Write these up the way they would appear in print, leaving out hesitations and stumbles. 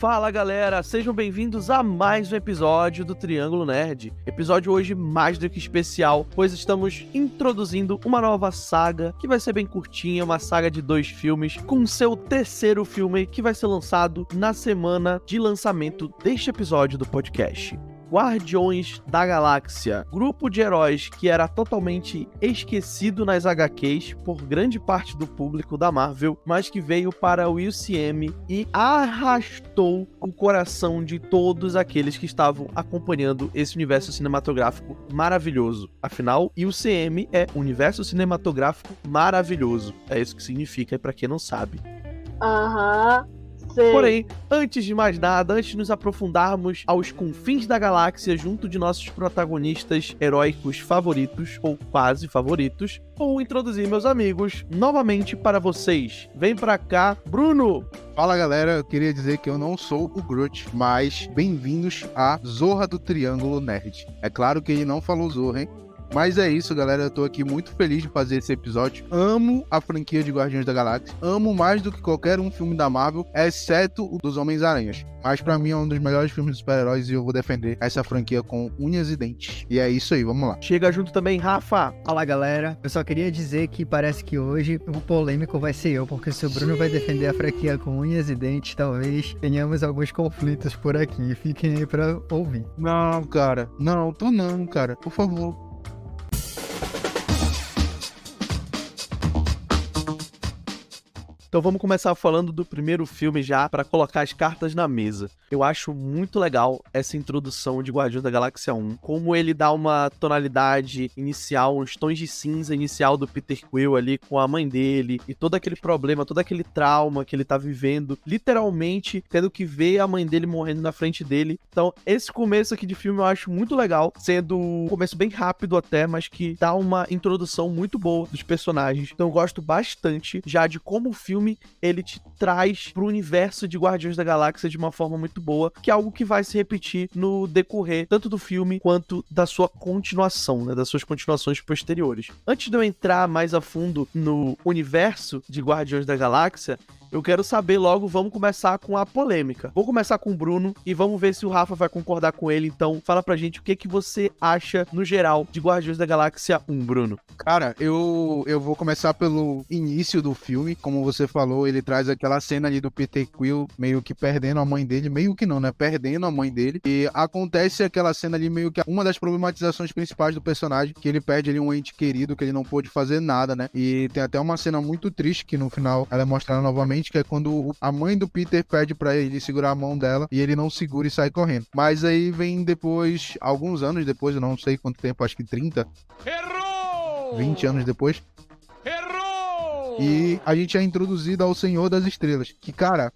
Fala galera, sejam bem-vindos a mais um episódio do Triângulo Nerd. Episódio hoje mais do que especial, pois estamos introduzindo uma nova saga que vai ser bem curtinha, uma saga de 2 filmes, com seu terceiro filme que vai ser lançado na semana de lançamento deste episódio do podcast. Guardiões da Galáxia, grupo de heróis que era totalmente esquecido nas HQs por grande parte do público da Marvel, mas que veio para o UCM e arrastou o coração de todos aqueles que estavam acompanhando esse universo cinematográfico maravilhoso. Afinal, UCM é Universo Cinematográfico Maravilhoso. É isso que significa, para quem não sabe. Sei. Porém, antes de mais nada, antes de nos aprofundarmos aos confins da galáxia junto de nossos protagonistas heróicos favoritos, ou quase favoritos, vou introduzir meus amigos novamente para vocês. Vem pra cá, Bruno! Fala galera, eu queria dizer que eu não sou o Groot, mas bem-vindos à Zorra do Triângulo Nerd. É claro que ele não falou Zorra, hein? Mas é isso, galera, eu tô aqui muito feliz de fazer esse episódio. Amo a franquia de Guardiões da Galáxia. Amo mais do que qualquer um filme da Marvel, exceto o dos Homens-Aranhas. Mas pra mim é um dos melhores filmes de super-heróis e eu vou defender essa franquia com unhas e dentes. E é isso aí, vamos lá. Chega junto também, Rafa. Fala galera, eu só queria dizer que parece que hoje o polêmico vai ser eu, porque se o Bruno vai defender a franquia com unhas e dentes, talvez tenhamos alguns conflitos por aqui. Fiquem aí pra ouvir. Não, cara. Não, cara. Por favor. Então vamos começar falando do primeiro filme já, para colocar as cartas na mesa. Eu acho muito legal essa introdução de Guardiões da Galáxia 1, como ele dá uma tonalidade inicial, uns tons de cinza inicial do Peter Quill ali com a mãe dele, e todo aquele problema, todo aquele trauma que ele tá vivendo, literalmente tendo que ver a mãe dele morrendo na frente dele. Então esse começo aqui de filme eu acho muito legal, sendo um começo bem rápido até, mas que dá uma introdução muito boa dos personagens. Então eu gosto bastante já de como o filme ele te traz pro universo de Guardiões da Galáxia de uma forma muito boa, que é algo que vai se repetir no decorrer tanto do filme quanto da sua continuação, né, das suas continuações posteriores. Antes de eu entrar mais a fundo no universo de Guardiões da Galáxia, eu quero saber logo, vamos começar com a polêmica. Vou começar com o Bruno e vamos ver se o Rafa vai concordar com ele. Então, fala pra gente o que você acha, no geral, de Guardiões da Galáxia 1, Bruno. Cara, eu vou começar pelo início do filme. Como você falou, ele traz aquela cena ali do Peter Quill meio que perdendo a mãe dele. Meio que não, né? Perdendo a mãe dele. E acontece aquela cena ali meio que uma das problematizações principais do personagem, que ele perde ali um ente querido, que ele não pôde fazer nada, né? E tem até uma cena muito triste que no final ela é mostrada novamente, que é quando a mãe do Peter pede pra ele segurar a mão dela e ele não segura e sai correndo. Mas aí vem depois, alguns anos depois, eu não sei quanto tempo, acho que 30. Errou! 20 anos depois. Errou! E a gente é introduzido ao Senhor das Estrelas, que, cara,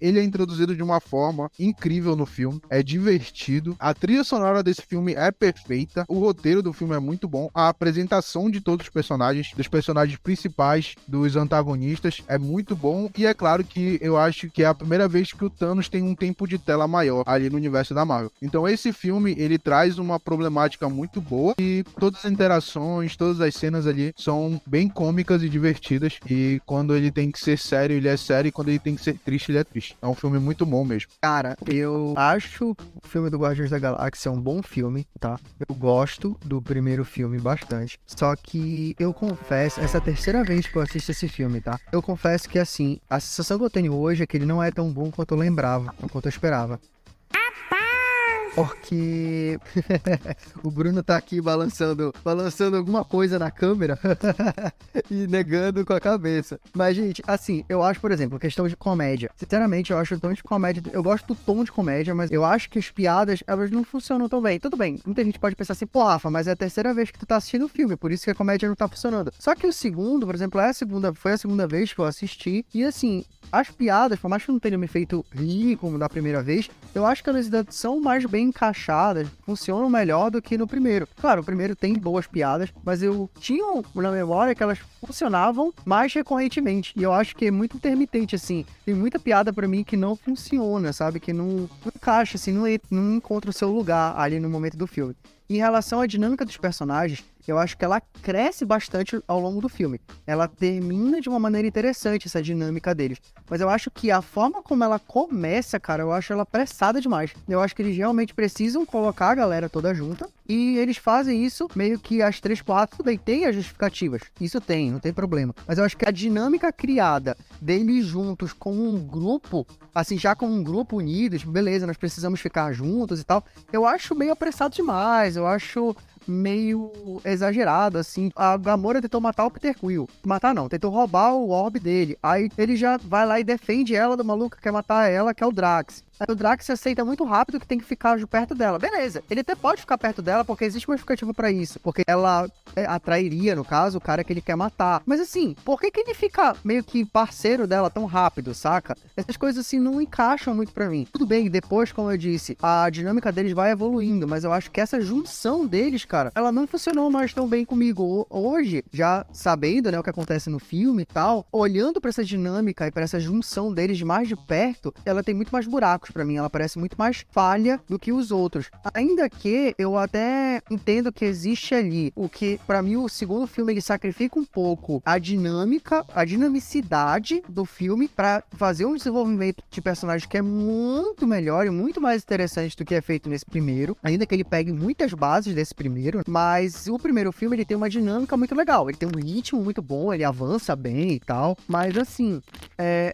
ele é introduzido de uma forma incrível no filme, é divertido, a trilha sonora desse filme é perfeita, o roteiro do filme é muito bom, a apresentação de todos os personagens, dos personagens principais, dos antagonistas, é muito bom, e é claro que eu acho que é a primeira vez que o Thanos tem um tempo de tela maior ali no universo da Marvel. Então esse filme, ele traz uma problemática muito boa, e todas as interações, todas as cenas ali são bem cômicas e divertidas, e quando ele tem que ser sério, ele é sério, e quando ele tem que ser triste, ele é triste. É um filme muito bom mesmo. Cara, eu acho o filme do Guardiões da Galáxia um bom filme, tá? Eu gosto do primeiro filme bastante. Só que eu confesso, essa é a terceira vez que eu assisto esse filme, tá? Eu confesso que, assim, a sensação que eu tenho hoje é que ele não é tão bom quanto eu lembrava, quanto eu esperava. Porque o Bruno tá aqui balançando alguma coisa na câmera e negando com a cabeça. Mas, gente, assim, eu acho, por exemplo, questão de comédia. Sinceramente, eu acho o tom de comédia... Eu gosto do tom de comédia, mas eu acho que as piadas, elas não funcionam tão bem. Tudo bem, muita gente pode pensar assim, pô, Rafa, mas é a terceira vez que tu tá assistindo o filme, por isso que a comédia não tá funcionando. Só que o segundo, por exemplo, foi a segunda vez que eu assisti, e assim... As piadas, por mais que não tenham me feito rir como da primeira vez, eu acho que elas são mais bem encaixadas, funcionam melhor do que no primeiro. Claro, o primeiro tem boas piadas, mas eu tinha na memória que elas funcionavam mais recorrentemente. E eu acho que é muito intermitente, assim. Tem muita piada pra mim que não funciona, sabe? Que não encaixa, assim, não encontra o seu lugar ali no momento do filme. Em relação à dinâmica dos personagens, eu acho que ela cresce bastante ao longo do filme. Ela termina de uma maneira interessante, essa dinâmica deles. Mas eu acho que a forma como ela começa, cara, eu acho ela apressada demais. Eu acho que eles realmente precisam colocar a galera toda junta. E eles fazem isso meio que às 3/4, tudo bem, tem as justificativas. Isso tem, não tem problema. Mas eu acho que a dinâmica criada deles juntos com um grupo, assim, já com um grupo unidos, beleza, nós precisamos ficar juntos e tal, eu acho meio apressado demais, eu acho meio exagerado, assim. A Gamora tentou matar o Peter Quill. Matar não, tentou roubar o orbe dele. Aí ele já vai lá e defende ela do maluco que quer matar ela, que é o Drax. Aí o Drax aceita muito rápido que tem que ficar perto dela. Beleza, ele até pode ficar perto dela porque existe uma justificativa pra isso. Porque ela atrairia, no caso, o cara que ele quer matar. Mas assim, por que ele fica meio que parceiro dela tão rápido, saca? Essas coisas assim não encaixam muito pra mim. Tudo bem, depois, como eu disse, a dinâmica deles vai evoluindo, mas eu acho que essa junção deles, cara, ela não funcionou mais tão bem comigo. Hoje, já sabendo, né, o que acontece no filme e tal, olhando pra essa dinâmica e pra essa junção deles de mais de perto, ela tem muito mais buracos pra mim, ela parece muito mais falha do que os outros. Ainda que eu até entendo que existe ali o que, pra mim, o segundo filme ele sacrifica um pouco a dinâmica, a dinamicidade do filme pra fazer um desenvolvimento de personagem que é muito melhor e muito mais interessante do que é feito nesse primeiro, ainda que ele pegue muitas bases desse primeiro, mas o primeiro filme ele tem uma dinâmica muito legal, ele tem um ritmo muito bom, ele avança bem e tal, mas assim,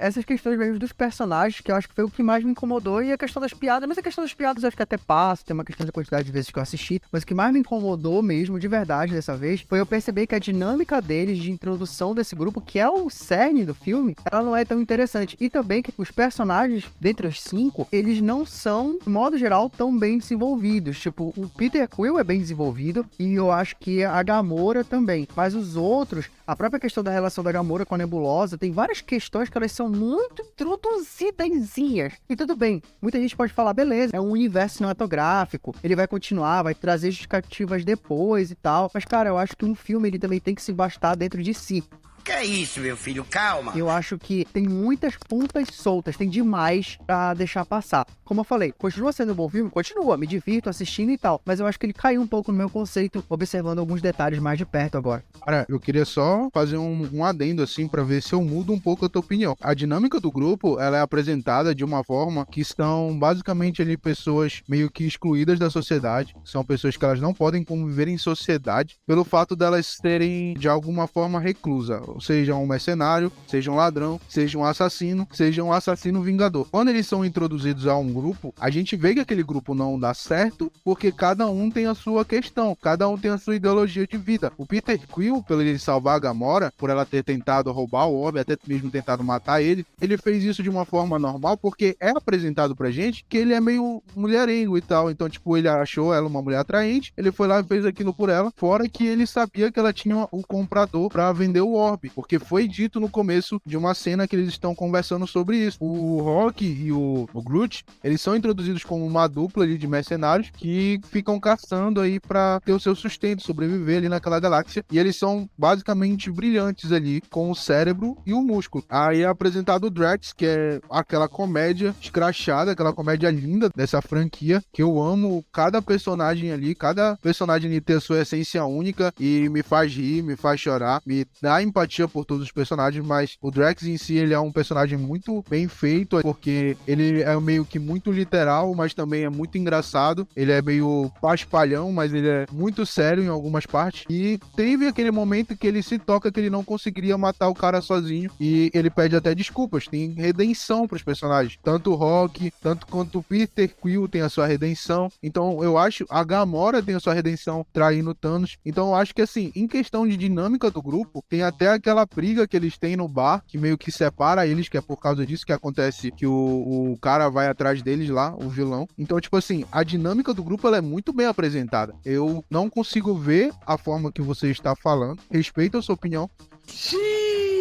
essas questões mesmo dos personagens que eu acho que foi o que mais me incomodou, e a questão das piadas, mas a questão das piadas eu acho que até passa, tem uma questão da quantidade de vezes que eu assisti, mas o que mais me incomodou mesmo, de verdade, dessa vez, foi eu perceber que a dinâmica deles de introdução desse grupo, que é o cerne do filme, ela não é tão interessante, e também que os personagens, dentre os 5, eles não são, de modo geral, tão bem desenvolvidos, tipo, o Peter Quill é bem desenvolvido, e eu acho que a Gamora também, mas os outros, a própria questão da relação da Gamora com a Nebulosa, tem várias questões que elas são muito introduzidazinhas. E tudo bem, muita gente pode falar, beleza, é um universo cinematográfico, ele vai continuar, vai trazer justificativas depois e tal. Mas, cara, eu acho que um filme, ele também tem que se bastar dentro de si. Que é isso, meu filho? Calma. Eu acho que tem muitas pontas soltas, tem demais pra deixar passar. Como eu falei, continua sendo um bom filme? Continua, me divirto assistindo e tal. Mas eu acho que ele caiu um pouco no meu conceito, observando alguns detalhes mais de perto agora. Cara, eu queria só fazer um adendo assim pra ver se eu mudo um pouco a tua opinião. A dinâmica do grupo, ela é apresentada de uma forma que são basicamente ali pessoas meio que excluídas da sociedade. São pessoas que elas não podem conviver em sociedade pelo fato delas serem de alguma forma reclusas. Seja um mercenário, seja um ladrão, seja um assassino vingador. Quando eles são introduzidos a um grupo, a gente vê que aquele grupo não dá certo porque cada um tem a sua questão, cada um tem a sua ideologia de vida. O Peter Quill, pelo ele salvar a Gamora, por ela ter tentado roubar o orbe, até mesmo tentado matar ele fez isso de uma forma normal porque é apresentado pra gente que ele é meio mulherengo e tal. Então, tipo, ele achou ela uma mulher atraente, ele foi lá e fez aquilo por ela, fora que ele sabia que ela tinha o comprador pra vender o orbe, porque foi dito no começo de uma cena que eles estão conversando sobre isso. O Rock e o Groot, eles são introduzidos como uma dupla ali de mercenários que ficam caçando aí pra ter o seu sustento, sobreviver ali naquela galáxia, e eles são basicamente brilhantes ali, com o cérebro e o músculo. Aí é apresentado o Drax, que é aquela comédia escrachada, aquela comédia linda dessa franquia, que eu amo cada personagem ali, cada personagem ali ter a sua essência única e me faz rir, me faz chorar, me dá empatia por todos os personagens, mas o Drax em si, ele é um personagem muito bem feito, porque ele é meio que muito literal, mas também é muito engraçado, ele é meio paspalhão, mas ele é muito sério em algumas partes, e teve aquele momento que ele se toca que ele não conseguiria matar o cara sozinho, e ele pede até desculpas, tem redenção pros personagens, tanto o Rock, tanto quanto o Peter Quill tem a sua redenção, então eu acho, a Gamora tem a sua redenção traindo Thanos, então eu acho que assim, em questão de dinâmica do grupo, tem até aquela briga que eles têm no bar, que meio que separa eles, que é por causa disso que acontece, que o cara vai atrás deles lá, o vilão. Então, tipo assim, a dinâmica do grupo, ela é muito bem apresentada. Eu não consigo ver a forma que você está falando, respeito a sua opinião,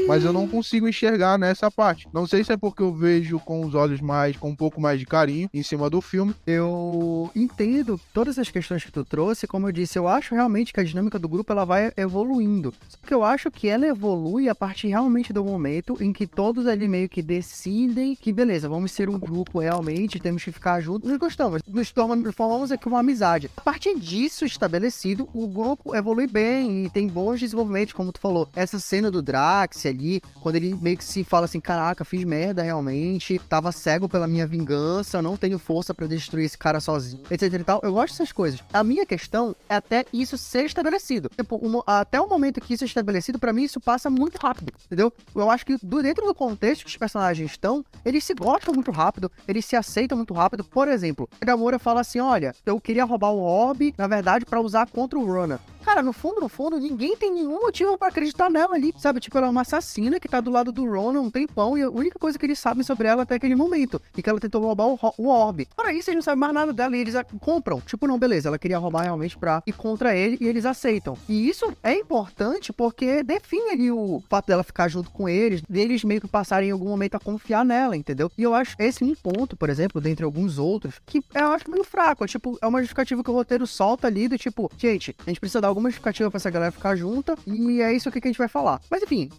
Mas eu não consigo enxergar nessa parte. Não sei se é porque eu vejo com os olhos com um pouco mais de carinho em cima do filme. Eu entendo todas as questões que tu trouxe, como eu disse, eu acho realmente que a dinâmica do grupo ela vai evoluindo. Só que eu acho que ela evolui a partir realmente do momento em que todos ali meio que decidem que, beleza, vamos ser um grupo realmente, temos que ficar juntos, nos gostamos, formamos aqui uma amizade. A partir disso estabelecido, o grupo evolui bem e tem bons desenvolvimentos, como tu falou. Essa cena do Drax ali, quando ele meio que se fala assim, caraca, fiz merda realmente, tava cego pela minha vingança, não tenho força pra destruir esse cara sozinho, etc e tal. Eu gosto dessas coisas. A minha questão é até isso ser estabelecido. Tipo, até o momento que isso é estabelecido, pra mim isso passa muito rápido, entendeu? Eu acho que dentro do contexto que os personagens estão, eles se gostam muito rápido, eles se aceitam muito rápido. Por exemplo, a Gamora fala assim, olha, eu queria roubar o orbe, na verdade, pra usar contra o Ronan. Cara, no fundo, ninguém tem nenhum motivo pra acreditar nela ali, sabe? Tipo, ela é uma assassina que tá do lado do Ronan um tempão e a única coisa que eles sabem sobre ela até aquele momento é que ela tentou roubar o orbe. Para isso, eles não sabem mais nada dela e eles a compram. Tipo, não, beleza, ela queria roubar realmente pra ir contra ele e eles aceitam. E isso é importante porque define ali o fato dela ficar junto com eles, deles meio que passarem em algum momento a confiar nela, entendeu? E eu acho esse um ponto, por exemplo, dentre alguns outros, que eu acho meio fraco. É, tipo, é uma justificativa que o roteiro solta ali do tipo, gente, a gente precisa dar alguma justificativa pra essa galera ficar junta e é isso aqui que a gente vai falar. Mas enfim,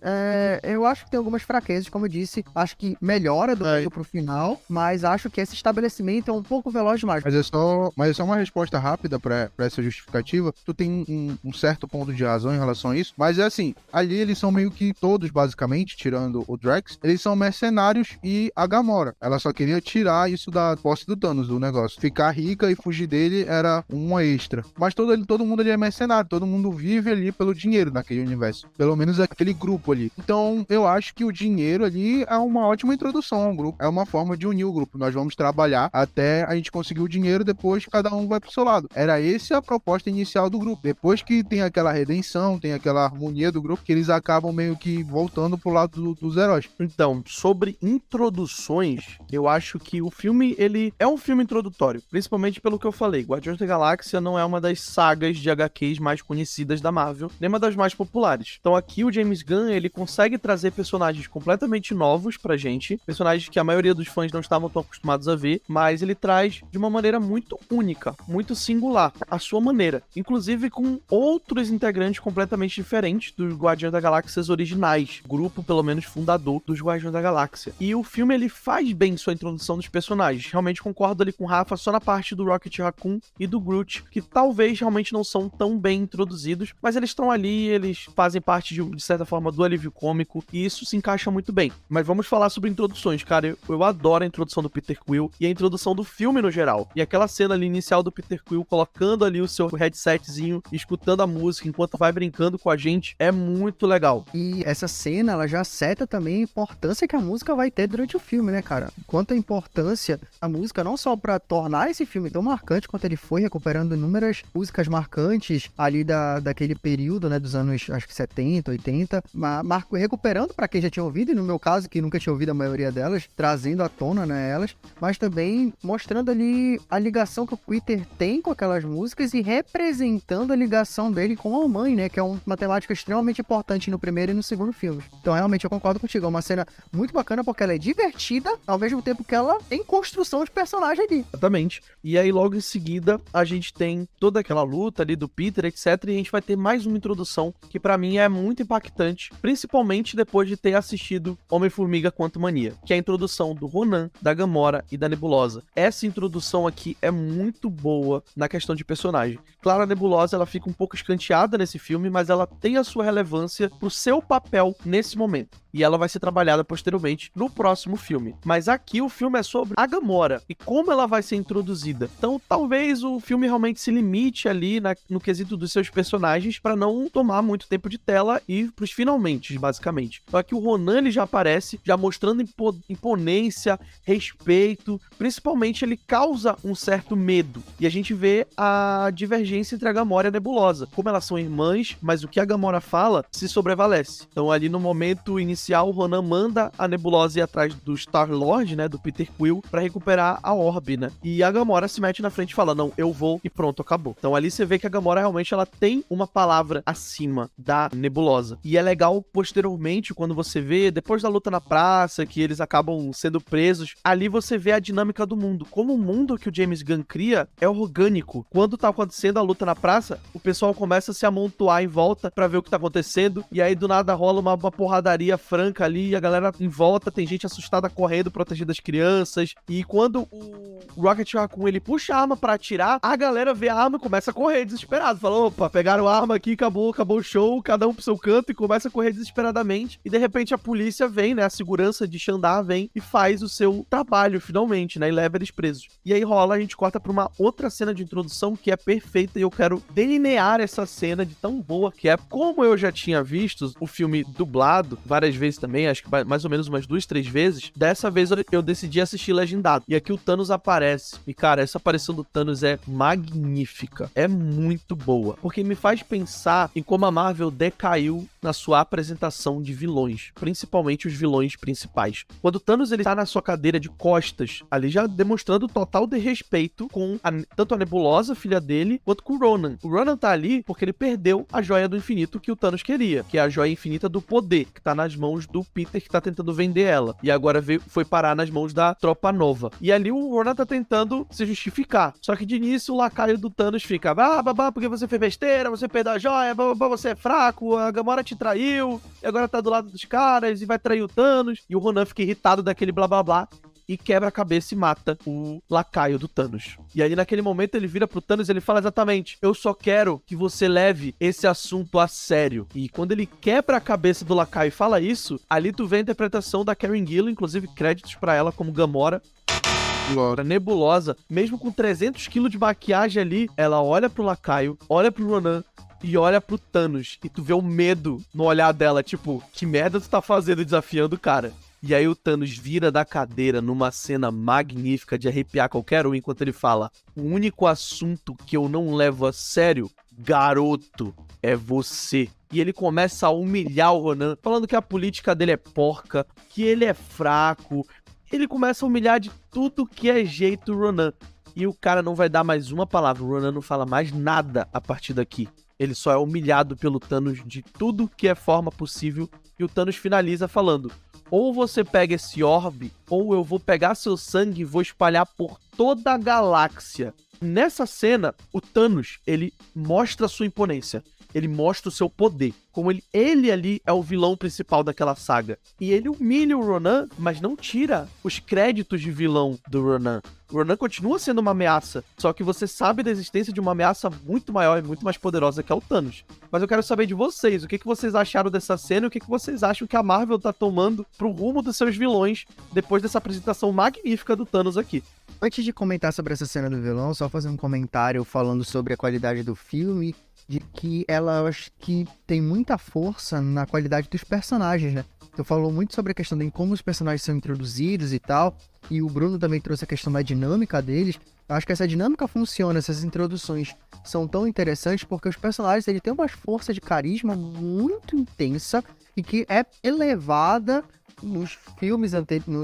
eu acho que tem algumas fraquezas, como eu disse, acho que melhora do meio pro final, mas acho que esse estabelecimento é um pouco veloz demais. Mas é só uma resposta rápida pra essa justificativa. Tu tem um certo ponto de razão em relação a isso, mas é assim, ali eles são meio que todos, basicamente, tirando o Drax, eles são mercenários e a Gamora. Ela só queria tirar isso da posse do Thanos, do negócio. Ficar rica e fugir dele era uma extra. Mas todo mundo ali é mercenário, todo mundo vive ali pelo dinheiro naquele universo. Pelo menos aquele grupo ali. Então, eu acho que o dinheiro ali é uma ótima introdução ao grupo. É uma forma de unir o grupo. Nós vamos trabalhar até a gente conseguir o dinheiro, depois cada um vai pro seu lado. Era essa a proposta inicial do grupo. Depois que tem aquela redenção, tem aquela harmonia do grupo, que eles acabam meio que voltando pro lado dos heróis. Então, sobre introduções, eu acho que o filme, ele é um filme introdutório, principalmente pelo que eu falei. Guardiões da Galáxia não é uma das sagas de HQs mais conhecidas da Marvel, nem uma das mais populares. Então aqui o James Gunn, ele consegue trazer personagens completamente novos pra gente, personagens que a maioria dos fãs não estavam tão acostumados a ver, mas ele traz de uma maneira muito única, muito singular, a sua maneira, inclusive com outros integrantes completamente diferentes dos Guardiões da Galáxia originais, grupo pelo menos fundador dos Guardiões da Galáxia. E o filme, ele faz bem sua introdução dos personagens. Realmente concordo ali com o Rafa só na parte do Rocket Raccoon e do Groot, que talvez realmente não são tão bem introduzidos, mas eles estão ali, eles fazem parte de certa forma do alívio cômico e isso se encaixa muito bem. Mas vamos falar sobre introduções, cara. Eu adoro a introdução do Peter Quill e a introdução do filme no geral. E aquela cena ali inicial do Peter Quill colocando ali o seu headsetzinho, escutando a música enquanto vai brincando com a gente, é muito legal. E essa cena, ela já seta também a importância que a música vai ter durante o filme, né, cara? Quanto a importância da música, não só pra tornar esse filme tão marcante quanto ele foi, recuperando inúmeras músicas marcantes ali daquele período, né, dos anos, acho que 70, 80, recuperando pra quem já tinha ouvido, e no meu caso, que nunca tinha ouvido a maioria delas, trazendo à tona, né, elas, mas também mostrando ali a ligação que o Peter tem com aquelas músicas e representando a ligação dele com a mãe, né, que é uma temática extremamente importante no primeiro e no segundo filme. Então, realmente, eu concordo contigo, é uma cena muito bacana porque ela é divertida, ao mesmo tempo que ela tem construção de personagem ali. Exatamente. E aí, logo em seguida, a gente tem toda aquela luta ali do Peter, etc, e a gente vai ter mais uma introdução que pra mim é muito impactante, principalmente depois de ter assistido Homem-Formiga Quantumania, que é a introdução do Ronan, da Gamora e da Nebulosa. Essa introdução aqui é muito boa na questão de personagem. Claro, a Nebulosa, ela fica um pouco escanteada nesse filme, mas ela tem a sua relevância pro seu papel nesse momento. E ela vai ser trabalhada posteriormente no próximo filme. Mas aqui o filme é sobre a Gamora e como ela vai ser introduzida. Então talvez o filme realmente se limite ali no quesito dos seus personagens para não tomar muito tempo de tela e ir pros finalmente, basicamente. Então aqui o Ronan, ele já aparece, já mostrando imponência, respeito. Principalmente ele causa um certo medo. E a gente vê a divergência entre a Gamora e a Nebulosa. Como elas são irmãs, mas o que a Gamora fala se sobrevalece. Então ali no momento inicial inicial, o Ronan manda a Nebulosa ir atrás do Star-Lord, né, do Peter Quill, pra recuperar a orbe, né? E a Gamora se mete na frente e fala, não, eu vou e pronto, acabou. Então ali você vê que a Gamora realmente ela tem uma palavra acima da Nebulosa. E é legal posteriormente, quando você vê, depois da luta na praça, que eles acabam sendo presos, ali você vê a dinâmica do mundo. Como o mundo que o James Gunn cria é orgânico. Quando tá acontecendo a luta na praça, o pessoal começa a se amontoar em volta pra ver o que tá acontecendo, e aí do nada rola uma porradaria franca ali, e a galera em volta, tem gente assustada correndo, protegendo as crianças, e quando o Rocket Raccoon, ele puxa a arma pra atirar, a galera vê a arma e começa a correr desesperado, fala, opa, pegaram a arma aqui, acabou o show, cada um pro seu canto, e começa a correr desesperadamente, e de repente a polícia vem, né, a segurança de Xandar vem e faz o seu trabalho, finalmente, né, e leva eles presos. E aí rola, a gente corta pra uma outra cena de introdução que é perfeita, e eu quero delinear essa cena de tão boa que é. Como eu já tinha visto o filme dublado várias vezes também, acho que mais ou menos umas 2, 3 vezes, dessa vez eu decidi assistir legendado. E aqui o Thanos aparece. E cara, essa aparição do Thanos é magnífica. É muito boa. Porque me faz pensar em como a Marvel decaiu na sua apresentação de vilões. Principalmente os vilões principais. Quando o Thanos ele tá na sua cadeira de costas, ali já demonstrando total desrespeito com tanto a Nebulosa, filha dele, quanto com o Ronan. O Ronan tá ali porque ele perdeu a joia do infinito que o Thanos queria, que é a joia infinita do poder, que tá nas mãos do Peter, que tá tentando vender ela. E agora foi parar nas mãos da Tropa Nova. E ali o Ronan tá tentando se justificar. Só que de início o lacaio do Thanos fica, babá, porque você fez besteira, você perdeu a joia, babá, você é fraco, a Gamora te traiu, e agora tá do lado dos caras e vai trair o Thanos. E o Ronan fica irritado daquele blá blá blá e quebra a cabeça e mata o lacaio do Thanos. E aí naquele momento ele vira pro Thanos e ele fala exatamente, eu só quero que você leve esse assunto a sério. E quando ele quebra a cabeça do lacaio e fala isso, ali tu vê a interpretação da Karen Gillan, inclusive créditos pra ela como Gamora. A Nebulosa, mesmo com 300 kg de maquiagem ali, ela olha pro lacaio, olha pro Ronan e olha pro Thanos. E tu vê o medo no olhar dela, tipo, que merda tu tá fazendo desafiando o cara? E aí o Thanos vira da cadeira numa cena magnífica de arrepiar qualquer um, enquanto ele fala, o único assunto que eu não levo a sério, garoto, é você. E ele começa a humilhar o Ronan, falando que a política dele é porca, que ele é fraco. Ele começa a humilhar de tudo que é jeito o Ronan. E o cara não vai dar mais uma palavra, o Ronan não fala mais nada a partir daqui. Ele só é humilhado pelo Thanos de tudo que é forma possível. E o Thanos finaliza falando, ou você pega esse orbe, ou eu vou pegar seu sangue e vou espalhar por toda a galáxia. Nessa cena, o Thanos, ele mostra a sua imponência. Ele mostra o seu poder. Como ele ali é o vilão principal daquela saga. E ele humilha o Ronan, mas não tira os créditos de vilão do Ronan. O Ronan continua sendo uma ameaça, só que você sabe da existência de uma ameaça muito maior e muito mais poderosa que é o Thanos. Mas eu quero saber de vocês, o que vocês acharam dessa cena e o que vocês acham que a Marvel tá tomando pro rumo dos seus vilões depois dessa apresentação magnífica do Thanos aqui. Antes de comentar sobre essa cena do vilão, só fazer um comentário falando sobre a qualidade do filme, de que ela, acho que tem muita força na qualidade dos personagens, né? Tu falou muito sobre a questão de como os personagens são introduzidos e tal, e o Bruno também trouxe a questão da dinâmica deles. Eu acho que essa dinâmica funciona, essas introduções são tão interessantes porque os personagens eles têm uma força de carisma muito intensa e que é elevada nos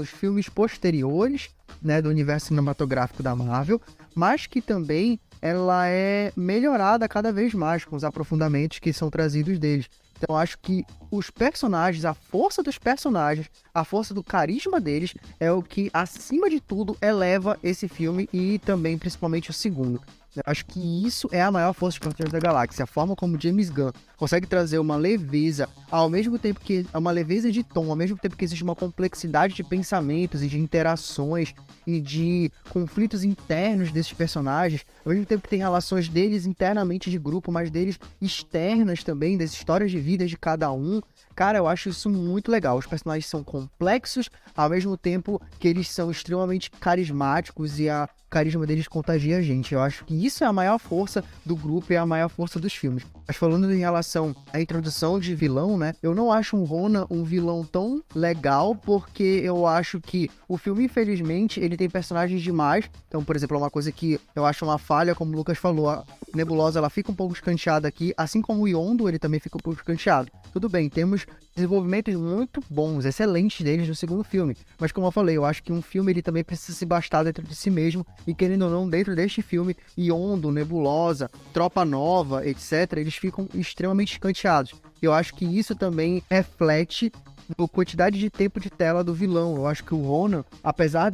filmes posteriores, né, do universo cinematográfico da Marvel, mas que também ela é melhorada cada vez mais com os aprofundamentos que são trazidos deles. Então eu acho que os personagens, a força dos personagens, a força do carisma deles é o que, acima de tudo, eleva esse filme e também, principalmente, o segundo. Eu acho que isso é a maior força de Guardiões da Galáxia, a forma como James Gunn consegue trazer uma leveza, ao mesmo tempo que uma leveza de tom, ao mesmo tempo que existe uma complexidade de pensamentos e de interações e de conflitos internos desses personagens, ao mesmo tempo que tem relações deles internamente de grupo, mas deles externas também, das histórias de vida de cada um. Cara, eu acho isso muito legal. Os personagens são complexos, ao mesmo tempo que eles são extremamente carismáticos e a carisma deles contagia a gente. Eu acho que isso é a maior força do grupo e a maior força dos filmes. Mas falando em relação à introdução de vilão, né? Eu não acho o Ronan um vilão tão legal, porque eu acho que o filme, infelizmente, ele tem personagens demais. Então, por exemplo, uma coisa que eu acho uma falha, como o Lucas falou, a Nebulosa, ela fica um pouco escanteada aqui, assim como o Yondu, ele também fica um pouco escanteado. Tudo bem, temos desenvolvimentos muito bons, excelentes deles no segundo filme. Mas como eu falei, eu acho que um filme ele também precisa se bastar dentro de si mesmo. E querendo ou não, dentro deste filme, Yondo, Nebulosa, Tropa Nova, etc., eles ficam extremamente escanteados. Eu acho que isso também reflete a quantidade de tempo de tela do vilão. Eu acho que o Ronan, apesar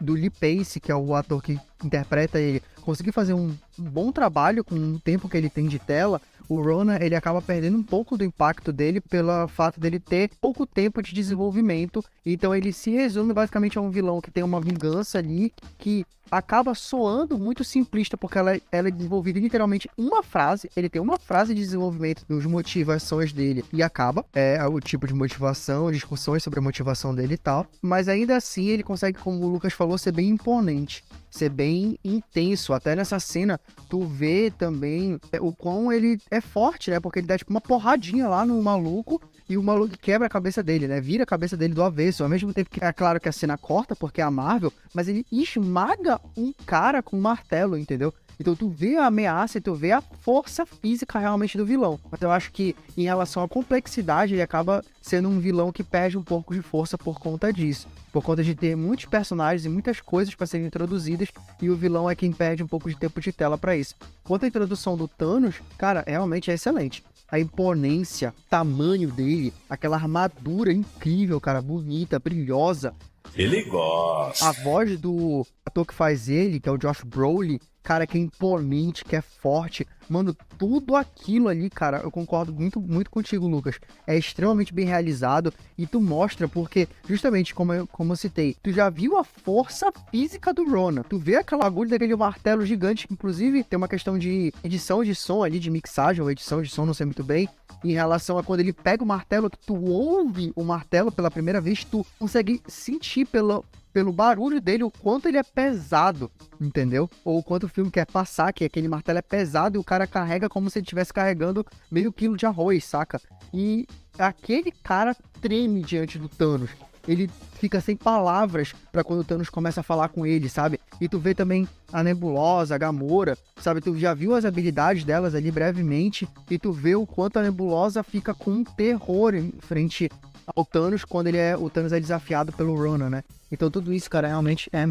do Lee Pace, que é o ator que interpreta ele, conseguir fazer um bom trabalho com o tempo que ele tem de tela, o Ronan, ele acaba perdendo um pouco do impacto dele pelo fato dele ter pouco tempo de desenvolvimento. Então ele se resume basicamente a um vilão que tem uma vingança ali que acaba soando muito simplista, porque ela é desenvolvida em literalmente uma frase. Ele tem uma frase de desenvolvimento das motivações dele e acaba. É o tipo de motivação, discussões sobre a motivação dele e tal. Mas ainda assim ele consegue, como o Lucas falou, ser bem imponente, ser bem intenso. Até nessa cena, tu vê também o quão ele é forte, né? Porque ele dá tipo uma porradinha lá no maluco e o maluco quebra a cabeça dele, né? Vira a cabeça dele do avesso. Ao mesmo tempo que é claro que a cena corta, porque é a Marvel, mas ele esmaga um cara com um martelo, entendeu? Então tu vê a ameaça e tu vê a força física realmente do vilão. Mas eu acho que em relação à complexidade, ele acaba sendo um vilão que perde um pouco de força por conta disso. Por conta de ter muitos personagens e muitas coisas para serem introduzidas, e o vilão é quem perde um pouco de tempo de tela para isso. Quanto à introdução do Thanos, cara, realmente é excelente. A imponência, tamanho dele, aquela armadura incrível, cara, bonita, brilhosa. Ele gosta. A voz do ator que faz ele, que é o Josh Brolin, cara, que é imponente, que é forte. Mano, tudo aquilo ali, cara, eu concordo muito, muito contigo, Lucas. É extremamente bem realizado e tu mostra porque, justamente como eu citei, tu já viu a força física do Ronan. Tu vê aquela agulha daquele martelo gigante, que inclusive tem uma questão de edição de som ali, de mixagem ou edição de som, não sei muito bem, em relação a quando ele pega o martelo, que tu ouve o martelo pela primeira vez, tu consegue sentir pelo barulho dele, o quanto ele é pesado, entendeu? Ou o quanto o filme quer passar, que aquele martelo é pesado e o cara carrega como se ele estivesse carregando meio quilo de arroz, saca? E aquele cara treme diante do Thanos. Ele fica sem palavras pra quando o Thanos começa a falar com ele, sabe? E tu vê também a Nebulosa, a Gamora, sabe? Tu já viu as habilidades delas ali brevemente e tu vê o quanto a Nebulosa fica com um terror em frente ao Thanos quando o Thanos é desafiado pelo Ronan, né? Então tudo isso, cara, realmente é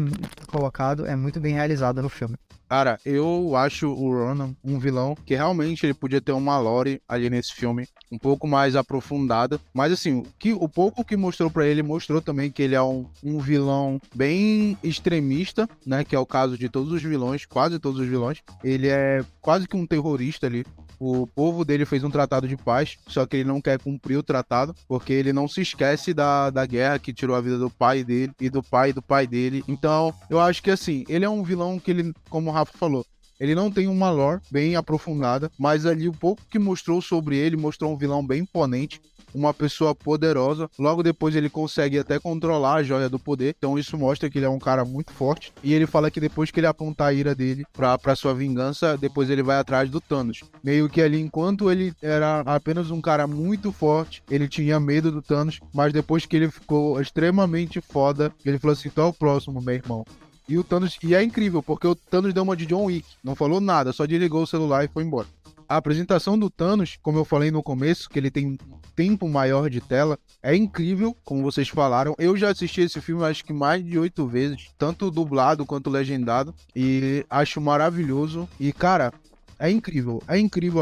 colocado, é muito bem realizado no filme. Cara, eu acho o Ronan um vilão que realmente ele podia ter uma lore ali nesse filme um pouco mais aprofundada. Mas assim, o pouco que mostrou pra ele, mostrou também que ele é um vilão bem extremista, né? Que é o caso de todos os vilões, quase todos os vilões. Ele é quase que um terrorista ali. O povo dele fez um tratado de paz, só que ele não quer cumprir o tratado, porque ele não se esquece da guerra que tirou a vida do pai dele e do pai dele. Então, eu acho que assim, ele é um vilão que ele, como o Rafa falou, ele não tem uma lore bem aprofundada, mas ali o pouco que mostrou sobre ele, mostrou um vilão bem imponente, uma pessoa poderosa. Logo depois ele consegue até controlar a joia do poder, então isso mostra que ele é um cara muito forte. E ele fala que depois que ele apontar a ira dele pra sua vingança, depois ele vai atrás do Thanos. Meio que ali, enquanto ele era apenas um cara muito forte, ele tinha medo do Thanos, mas depois que ele ficou extremamente foda, ele falou assim: tu é o próximo, meu irmão. E o Thanos, e é incrível, porque o Thanos deu uma de John Wick, não falou nada, só desligou o celular e foi embora. A apresentação do Thanos, como eu falei no começo, que ele tem tempo maior de tela, é incrível, como vocês falaram. Eu já assisti esse filme acho que mais de 8 vezes, tanto dublado quanto legendado, e acho maravilhoso. E cara, é incrível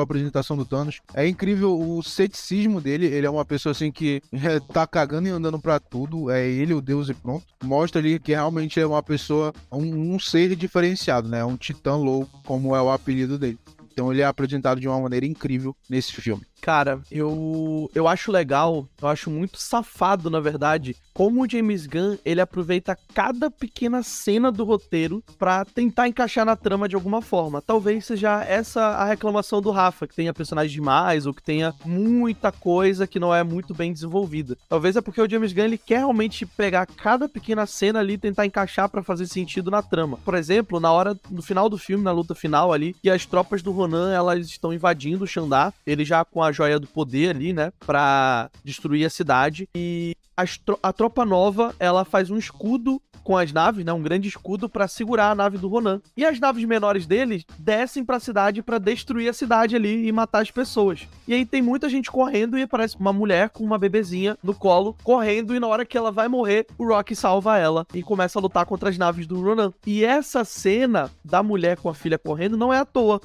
a apresentação do Thanos, é incrível o ceticismo dele. Ele é uma pessoa assim que tá cagando e andando pra tudo, é ele o deus e pronto. Mostra ali que realmente é uma pessoa, um ser diferenciado, né? Um titã louco, como é o apelido dele. Então ele é apresentado de uma maneira incrível nesse filme. Cara, eu acho legal, eu acho muito safado, na verdade, como o James Gunn, ele aproveita cada pequena cena do roteiro pra tentar encaixar na trama de alguma forma. Talvez seja essa a reclamação do Rafa, que tenha personagens demais, ou que tenha muita coisa que não é muito bem desenvolvida. Talvez é porque o James Gunn, ele quer realmente pegar cada pequena cena ali e tentar encaixar pra fazer sentido na trama. Por exemplo, no final do filme, na luta final ali, que as tropas do Ronan, elas estão invadindo o Xandar, ele já com a joia do poder ali, né, pra destruir a cidade, e a tropa nova, ela faz um escudo com as naves, né, um grande escudo pra segurar a nave do Ronan. E as naves menores deles descem pra cidade pra destruir a cidade ali e matar as pessoas. E aí tem muita gente correndo e aparece uma mulher com uma bebezinha no colo, correndo, e na hora que ela vai morrer, o Rocky salva ela e começa a lutar contra as naves do Ronan. E essa cena da mulher com a filha correndo não é à toa.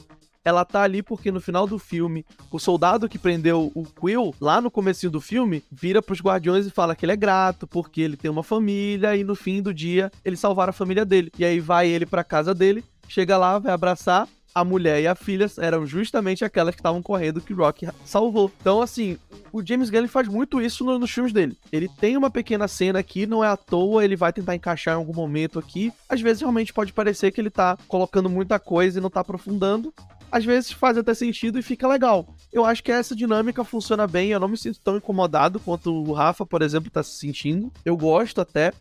Ela tá ali porque no final do filme, o soldado que prendeu o Quill, lá no comecinho do filme, vira pros Guardiões e fala que ele é grato, porque ele tem uma família, e no fim do dia, eles salvaram a família dele. E aí vai ele pra casa dele, chega lá, vai abraçar, a mulher e a filha eram justamente aquelas que estavam correndo que o Rocky salvou. Então, assim, o James Gunn ele faz muito isso nos filmes dele. Ele tem uma pequena cena aqui, não é à toa, ele vai tentar encaixar em algum momento aqui. Às vezes, realmente pode parecer que ele tá colocando muita coisa e não tá aprofundando. Às vezes faz até sentido e fica legal. Eu acho que essa dinâmica funciona bem, eu não me sinto tão incomodado quanto o Rafa, por exemplo, tá se sentindo. Eu gosto até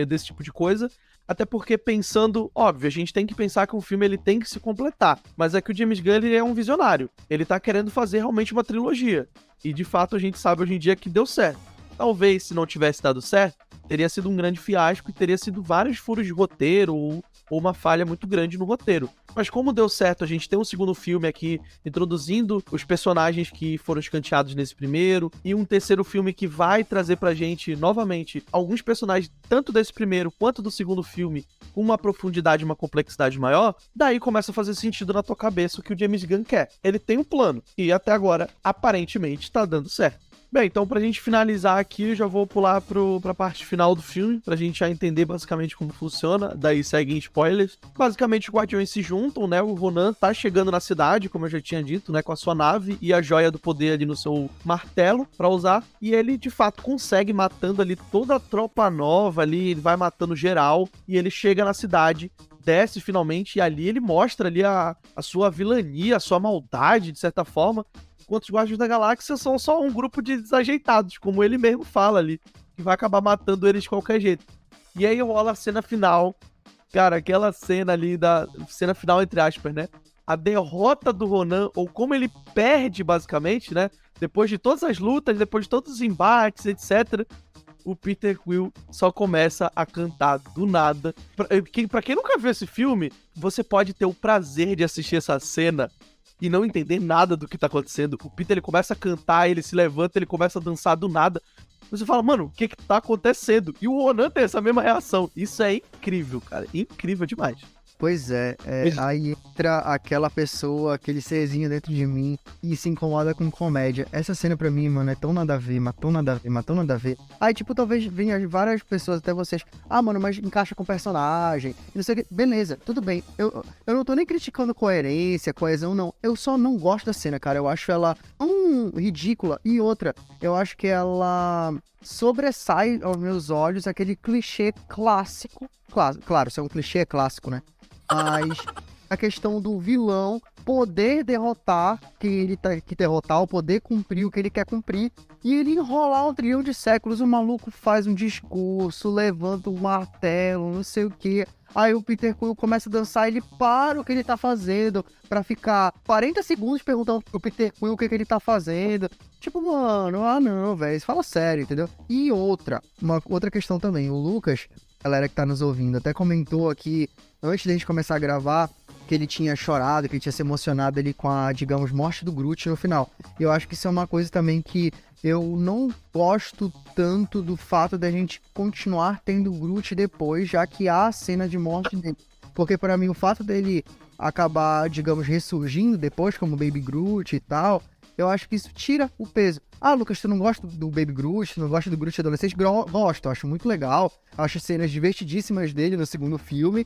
desse tipo de coisa. Até porque pensando, óbvio, a gente tem que pensar que um filme ele tem que se completar. Mas é que o James Gunn ele é um visionário. Ele tá querendo fazer realmente uma trilogia. E de fato a gente sabe hoje em dia que deu certo. Talvez se não tivesse dado certo, teria sido um grande fiasco e teria sido vários furos de roteiro ou uma falha muito grande no roteiro. Mas como deu certo, a gente tem um segundo filme aqui introduzindo os personagens que foram escanteados nesse primeiro, e um terceiro filme que vai trazer pra gente, novamente, alguns personagens, tanto desse primeiro quanto do segundo filme, com uma profundidade e uma complexidade maior, daí começa a fazer sentido na tua cabeça o que o James Gunn quer. Ele tem um plano, e até agora, aparentemente, tá dando certo. Bem, então pra gente finalizar aqui, eu já vou pular pra parte final do filme, pra gente já entender basicamente como funciona, daí seguem spoilers. Basicamente os Guardiões se juntam, né, o Ronan tá chegando na cidade, como eu já tinha dito, né, com a sua nave e a joia do poder ali no seu martelo pra usar, e ele de fato consegue matando ali toda a tropa nova ali, ele vai matando geral, e ele chega na cidade, desce finalmente, e ali ele mostra ali a sua vilania, a sua maldade, de certa forma, enquanto os Guardiões da Galáxia são só um grupo de desajeitados, como ele mesmo fala ali, que vai acabar matando eles de qualquer jeito. E aí rola a cena final, cara, aquela cena ali cena final entre aspas, né? A derrota do Ronan, ou como ele perde basicamente, né? Depois de todas as lutas, depois de todos os embates, etc., o Peter Quill só começa a cantar do nada. Pra quem nunca viu esse filme, você pode ter o prazer de assistir essa cena e não entender nada do que tá acontecendo. O Peter, ele começa a cantar, ele se levanta, ele começa a dançar do nada. Você fala, mano, o que tá acontecendo? E o Ronan tem essa mesma reação. Isso é incrível, cara. Incrível demais. Pois é, aí entra aquela pessoa, aquele serzinho dentro de mim e se incomoda com comédia. Essa cena pra mim, mano, é tão nada a ver, mas tão nada a ver, mas tão nada a ver. Aí, tipo, talvez venha várias pessoas, até vocês, mano, mas encaixa com o personagem, e não sei o que. Beleza, tudo bem. Eu não tô nem criticando coerência, coesão, não. Eu só não gosto da cena, cara. Eu acho ela ridícula. E outra, eu acho que ela sobressai aos meus olhos aquele clichê clássico. Claro, isso é um clichê clássico, né? Mas a questão do vilão poder derrotar quem ele tá que derrotar, ou poder cumprir o que ele quer cumprir, e ele enrolar um trilhão de séculos, o maluco faz um discurso, levanta um martelo, não sei o que. Aí o Peter Quill começa a dançar, ele para o que ele tá fazendo pra ficar 40 segundos perguntando pro Peter Quill o que ele tá fazendo. Tipo, mano, não, velho, fala sério, entendeu? E uma outra questão também, o Lucas, galera que tá nos ouvindo, até comentou aqui, antes da gente começar a gravar, que ele tinha chorado, que ele tinha se emocionado ali com a, digamos, morte do Groot no final. E eu acho que isso é uma coisa também que eu não gosto tanto do fato da gente continuar tendo o Groot depois, já que há a cena de morte dele. Porque para mim o fato dele acabar, digamos, ressurgindo depois como Baby Groot e tal, eu acho que isso tira o peso. Lucas, tu não gosta do Baby Groot, tu não gosta do Groot adolescente? Gosto, acho muito legal. Acho cenas divertidíssimas dele no segundo filme.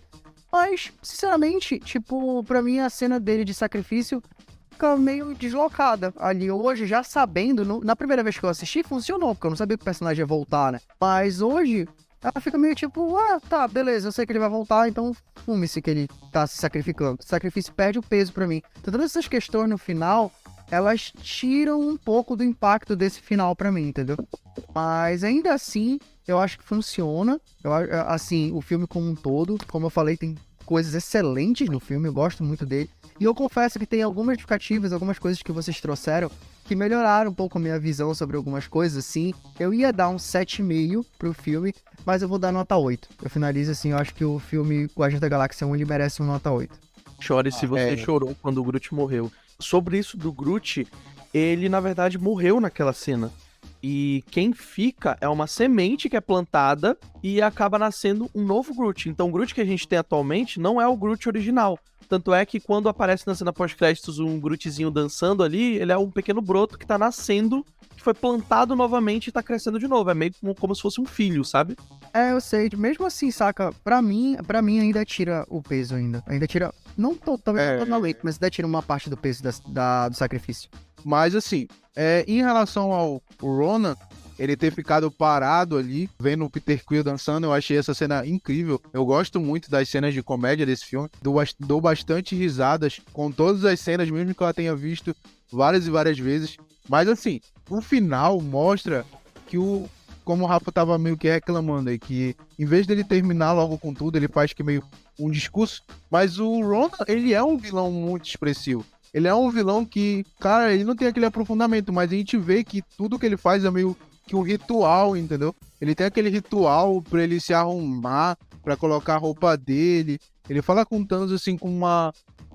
Mas, sinceramente, tipo, pra mim a cena dele de sacrifício fica meio deslocada ali. Hoje, já sabendo, na primeira vez que eu assisti, funcionou, porque eu não sabia que o personagem ia voltar, né? Mas hoje, ela fica meio tipo, tá, beleza, eu sei que ele vai voltar, então fume-se que ele tá se sacrificando. O sacrifício perde o peso pra mim. Então, todas essas questões no final, elas tiram um pouco do impacto desse final pra mim, entendeu? Mas ainda assim, eu acho que funciona. Assim, o filme como um todo, como eu falei, tem coisas excelentes no filme, eu gosto muito dele. E eu confesso que tem algumas justificativas, algumas coisas que vocês trouxeram que melhoraram um pouco a minha visão sobre algumas coisas, assim. Eu ia dar um 7,5 pro filme, mas eu vou dar nota 8. Eu finalizo assim, eu acho que o filme Guardiões da Galáxia 1, ele merece uma nota 8. Chore se você chorou quando o Groot morreu. Sobre isso do Groot, ele na verdade morreu naquela cena. E quem fica é uma semente que é plantada e acaba nascendo um novo Groot. Então o Groot que a gente tem atualmente não é o Groot original. Tanto é que quando aparece na cena pós-créditos um Grootzinho dançando ali, ele é um pequeno broto que tá nascendo, que foi plantado novamente e tá crescendo de novo. É meio como se fosse um filho, sabe? Eu sei. Mesmo assim, saca? Pra mim ainda tira o peso ainda. Ainda tira, não totalmente, mas ainda tira uma parte do peso do sacrifício. Mas assim, em relação ao Ronan, ele ter ficado parado ali, vendo o Peter Quill dançando, eu achei essa cena incrível. Eu gosto muito das cenas de comédia desse filme. Dou bastante risadas com todas as cenas, mesmo que eu tenha visto várias e várias vezes. Mas assim, o final mostra que como o Rafa tava meio que reclamando aí, que em vez dele terminar logo com tudo, ele faz que meio um discurso. Mas o Ronan, ele é um vilão muito expressivo. Ele é um vilão que, cara, ele não tem aquele aprofundamento, mas a gente vê que tudo que ele faz é meio que um ritual, entendeu? Ele tem aquele ritual pra ele se arrumar, pra colocar a roupa dele. Ele fala com Thanos assim,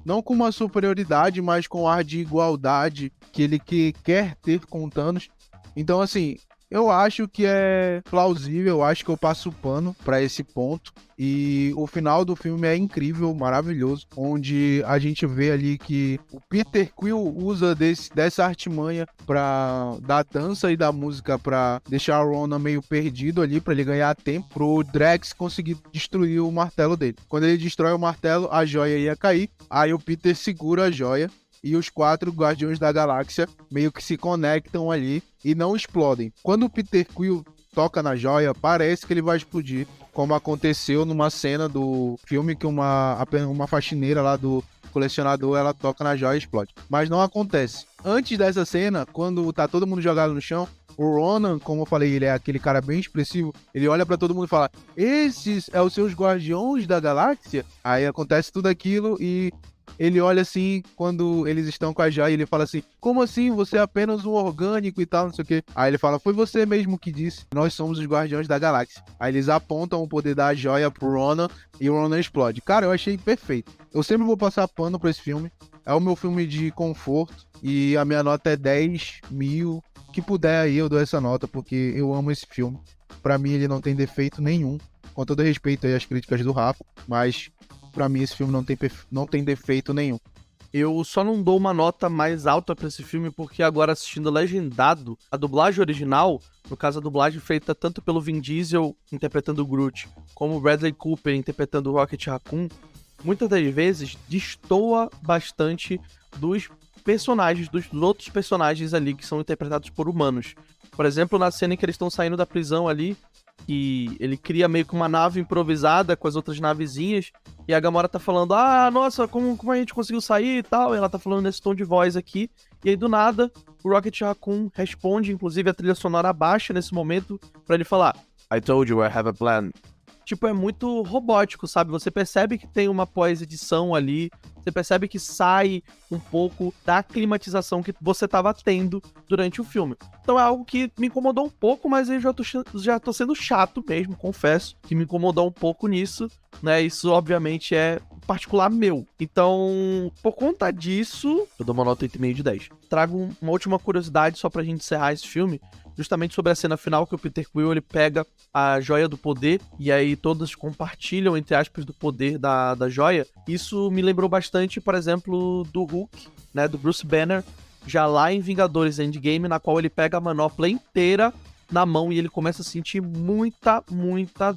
não com uma superioridade, mas com um ar de igualdade que ele quer ter com Thanos. Então, assim, eu acho que é plausível, eu acho que eu passo o pano pra esse ponto. E o final do filme é incrível, maravilhoso, onde a gente vê ali que o Peter Quill usa dessa artimanha da dança e da música pra deixar o Ronan meio perdido ali, pra ele ganhar tempo, pro Drax conseguir destruir o martelo dele. Quando ele destrói o martelo, a joia ia cair, aí o Peter segura a joia e os 4 Guardiões da Galáxia meio que se conectam ali e não explodem. Quando o Peter Quill toca na joia, parece que ele vai explodir, como aconteceu numa cena do filme que uma faxineira lá do colecionador, ela toca na joia e explode. Mas não acontece. Antes dessa cena, quando tá todo mundo jogado no chão, o Ronan, como eu falei, ele é aquele cara bem expressivo, ele olha pra todo mundo e fala: esses são os seus Guardiões da Galáxia? Aí acontece tudo aquilo e ele olha assim, quando eles estão com a joia, ele fala assim: como assim? Você é apenas um orgânico e tal, não sei o que. Aí ele fala: foi você mesmo que disse, nós somos os Guardiões da Galáxia. Aí eles apontam o poder da joia pro Ronan e o Ronan explode. Cara, eu achei perfeito. Eu sempre vou passar pano pra esse filme. É o meu filme de conforto e a minha nota é 10.000. Que puder aí eu dou essa nota, porque eu amo esse filme. Pra mim ele não tem defeito nenhum. Com todo respeito aí às críticas do Rafa, mas pra mim esse filme não tem defeito nenhum. Eu só não dou uma nota mais alta pra esse filme porque agora assistindo legendado, a dublagem original, no caso a dublagem feita tanto pelo Vin Diesel interpretando o Groot, como o Bradley Cooper interpretando o Rocket Raccoon, muitas das vezes destoa bastante dos personagens, dos outros personagens ali que são interpretados por humanos. Por exemplo, na cena em que eles estão saindo da prisão ali, que ele cria meio que uma nave improvisada com as outras navezinhas, e a Gamora tá falando: ah, nossa, como a gente conseguiu sair e tal, e ela tá falando nesse tom de voz aqui, e aí do nada, o Rocket Raccoon responde, inclusive a trilha sonora baixa nesse momento, pra ele falar: I told you I have a plan. Tipo, é muito robótico, sabe? Você percebe que tem uma pós-edição ali, você percebe que sai um pouco da climatização que você tava tendo durante o filme. Então é algo que me incomodou um pouco, mas eu já tô sendo chato mesmo, confesso, que me incomodou um pouco nisso, né? Isso, obviamente, é particular meu. Então, por conta disso, eu dou uma nota 8,5 de 10. Trago uma última curiosidade só pra gente encerrar esse filme, justamente sobre a cena final que o Peter Quill, ele pega a joia do poder, e aí todos compartilham, entre aspas, do poder da joia. Isso me lembrou bastante, por exemplo, do Hulk, né, do Bruce Banner, já lá em Vingadores Endgame, na qual ele pega a manopla inteira na mão e ele começa a sentir muita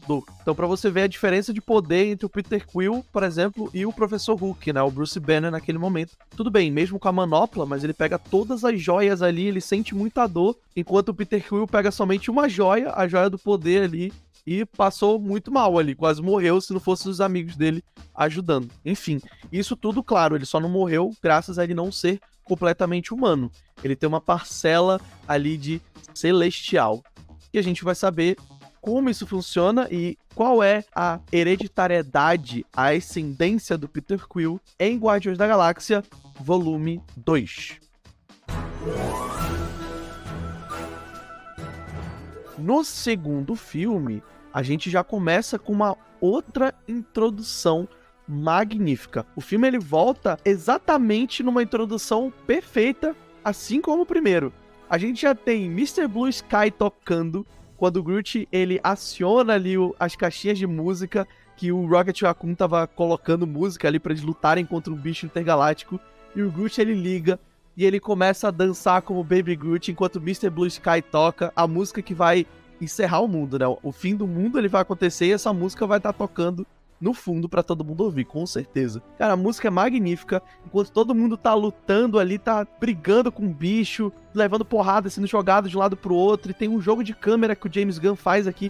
dor. Então, pra você ver a diferença de poder entre o Peter Quill, por exemplo, e o Professor Hulk, né, o Bruce Banner naquele momento. Tudo bem, mesmo com a manopla, mas ele pega todas as joias ali, ele sente muita dor, enquanto o Peter Quill pega somente uma joia, a joia do poder ali, e passou muito mal ali, quase morreu se não fossem os amigos dele ajudando. Enfim, isso tudo, claro, ele só não morreu graças a ele não ser completamente humano. Ele tem uma parcela ali de celestial. E a gente vai saber como isso funciona e qual é a hereditariedade, a ascendência do Peter Quill em Guardiões da Galáxia, volume 2. No segundo filme, a gente já começa com uma outra introdução magnífica. O filme ele volta exatamente numa introdução perfeita, assim como o primeiro. A gente já tem Mr. Blue Sky tocando, quando o Groot ele aciona ali as caixinhas de música, que o Rocket Raccoon tava colocando música ali pra eles lutarem contra um bicho intergaláctico, e o Groot ele liga e ele começa a dançar como Baby Groot enquanto o Mr. Blue Sky toca a música que vai encerrar o mundo, né? O fim do mundo ele vai acontecer e essa música vai estar tocando no fundo pra todo mundo ouvir, com certeza. Cara, a música é magnífica, enquanto todo mundo tá lutando ali, tá brigando com o bicho, levando porrada, sendo jogado de um lado pro outro, e tem um jogo de câmera que o James Gunn faz aqui,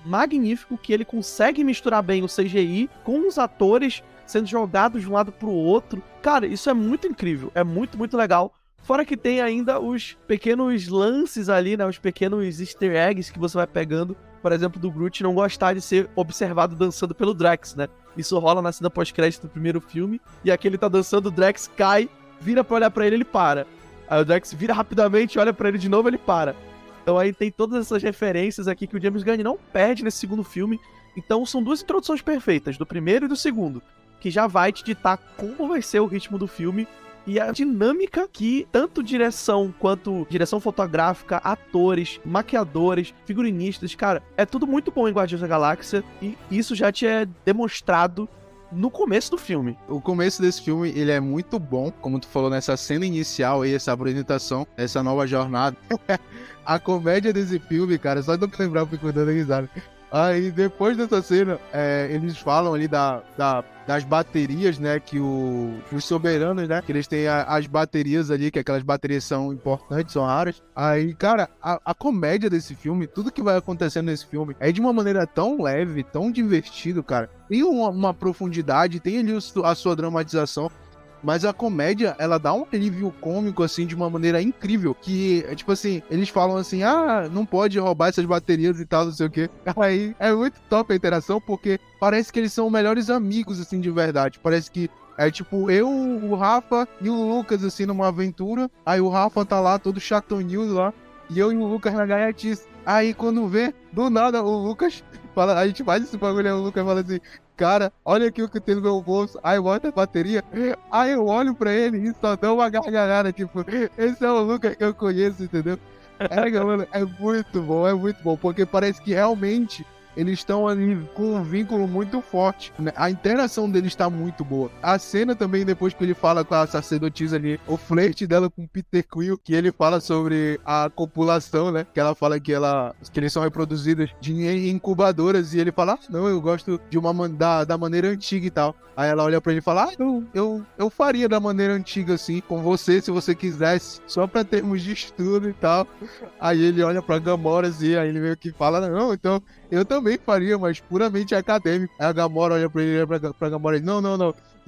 magnífico, que ele consegue misturar bem o CGI com os atores sendo jogados de um lado pro outro. Cara, isso é muito incrível, é muito, muito legal. Fora que tem ainda os pequenos lances ali, né, os pequenos easter eggs que você vai pegando. Por exemplo, do Groot não gostar de ser observado dançando pelo Drax, né? Isso rola na cena pós-crédito do primeiro filme. E aqui ele tá dançando, o Drax cai, vira pra olhar pra ele, ele para. Aí o Drax vira rapidamente, olha pra ele de novo, ele para. Então aí tem todas essas referências aqui que o James Gunn não perde nesse segundo filme. Então são duas introduções perfeitas, do primeiro e do segundo, que já vai te ditar como vai ser o ritmo do filme e a dinâmica que tanto direção quanto direção fotográfica, atores, maquiadores, figurinistas, cara, é tudo muito bom em Guardiões da Galáxia e isso já te é demonstrado no começo do filme. O começo desse filme, ele é muito bom, como tu falou, nessa cena inicial aí, essa apresentação, essa nova jornada. A comédia desse filme, cara, só de eu lembrar, eu fico dando risada. Aí, depois dessa cena, eles falam ali das baterias, né, que os soberanos, né, que eles têm as baterias ali, que aquelas baterias são importantes, são raras. Aí, cara, a comédia desse filme, tudo que vai acontecendo nesse filme é de uma maneira tão leve, tão divertido, cara. Tem uma profundidade, tem ali a sua dramatização. Mas a comédia, ela dá um alívio cômico, assim, de uma maneira incrível. Que, tipo assim, eles falam assim, não pode roubar essas baterias e tal, não sei o quê. Aí é muito top a interação, porque parece que eles são melhores amigos, assim, de verdade. Parece que é tipo eu, o Rafa e o Lucas, assim, numa aventura. Aí o Rafa tá lá, todo chatonil lá. E eu e o Lucas na gaiatice. Aí quando vê, do nada, o Lucas fala, a gente faz esse bagulho, aí o Lucas fala assim, cara, olha aqui o que tem no meu bolso. Aí bota a bateria. Aí eu olho pra ele e só dá uma gargalhada, tipo, esse é o Lucas que eu conheço, entendeu? Mano, é muito bom, porque parece que realmente eles estão ali com um vínculo muito forte, né? A interação deles tá muito boa. A cena também, depois que ele fala com a sacerdotisa ali, o flerte dela com o Peter Quill, que ele fala sobre a copulação, né? Que ela fala que eles são reproduzidos em incubadoras, e ele fala, não, eu gosto de da maneira antiga e tal. Aí ela olha pra ele e fala, eu faria da maneira antiga, assim, com você, se você quisesse, só pra termos de estudo e tal. Aí ele olha pra Gamora, assim, aí ele meio que fala, não, então eu também faria, mas puramente acadêmico. Aí a Gamora olha pra ele, olha pra Gamora e não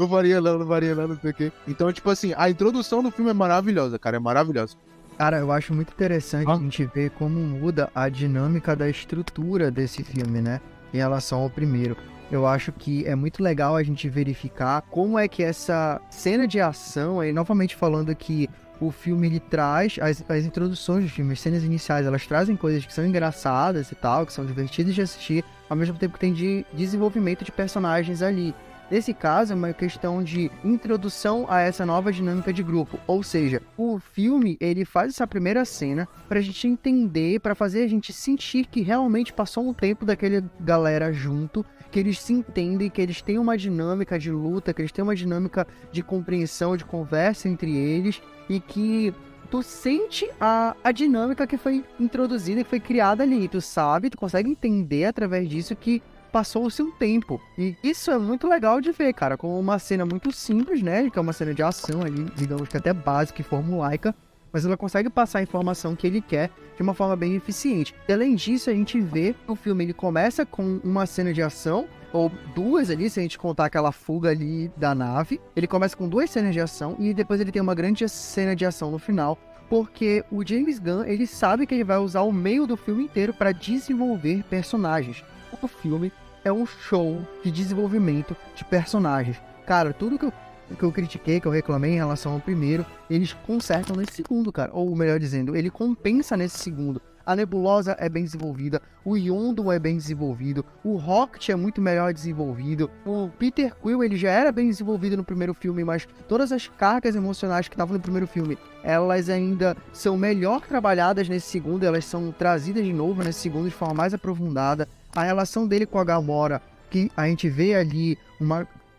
faria não, não sei o quê. Então, tipo assim, a introdução do filme é maravilhosa, cara, é maravilhosa. Cara, eu acho muito interessante a gente ver como muda a dinâmica da estrutura desse filme, né? Em relação ao primeiro. Eu acho que é muito legal a gente verificar como é que essa cena de ação, aí novamente falando que o filme ele traz as introduções do filme, as cenas iniciais, elas trazem coisas que são engraçadas e tal, que são divertidas de assistir, ao mesmo tempo que tem de desenvolvimento de personagens ali. Nesse caso, é uma questão de introdução a essa nova dinâmica de grupo. Ou seja, o filme, ele faz essa primeira cena pra gente entender, pra fazer a gente sentir que realmente passou um tempo daquela galera junto, que eles se entendem, que eles têm uma dinâmica de luta, que eles têm uma dinâmica de compreensão, de conversa entre eles, e que tu sente a dinâmica que foi introduzida, que foi criada ali. Tu sabe, tu consegue entender através disso que passou o seu tempo. E isso é muito legal de ver, cara, com uma cena muito simples, né? Que é uma cena de ação ali, digamos que até básica e formulaica, mas ela consegue passar a informação que ele quer de uma forma bem eficiente. E, além disso, a gente vê que o filme ele começa com uma cena de ação, ou duas ali, se a gente contar aquela fuga ali da nave. Ele começa com duas cenas de ação e depois ele tem uma grande cena de ação no final, porque o James Gunn, ele sabe que ele vai usar o meio do filme inteiro para desenvolver personagens. O filme é um show de desenvolvimento de personagens. Cara, tudo que eu critiquei, que eu reclamei em relação ao primeiro, eles consertam nesse segundo, cara. Ou melhor dizendo, ele compensa nesse segundo. a Nebulosa é bem desenvolvida, o Yondu é bem desenvolvido, o Rocket é muito melhor desenvolvido, o Peter Quill ele já era bem desenvolvido no primeiro filme, mas todas as cargas emocionais que estavam no primeiro filme, elas ainda são melhor trabalhadas nesse segundo, elas são trazidas de novo nesse segundo de forma mais aprofundada. A relação dele com a Gamora, que a gente vê ali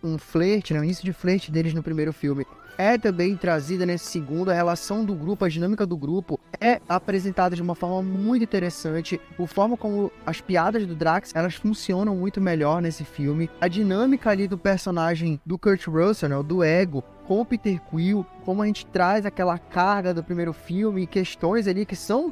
um flerte, né, o início de flerte deles no primeiro filme, é também trazida nesse segundo. A relação do grupo, a dinâmica do grupo é apresentada de uma forma muito interessante. A forma como as piadas do Drax, elas funcionam muito melhor nesse filme. A dinâmica ali do personagem do Kurt Russell, né, do Ego, com o Peter Quill, como a gente traz aquela carga do primeiro filme e questões ali que são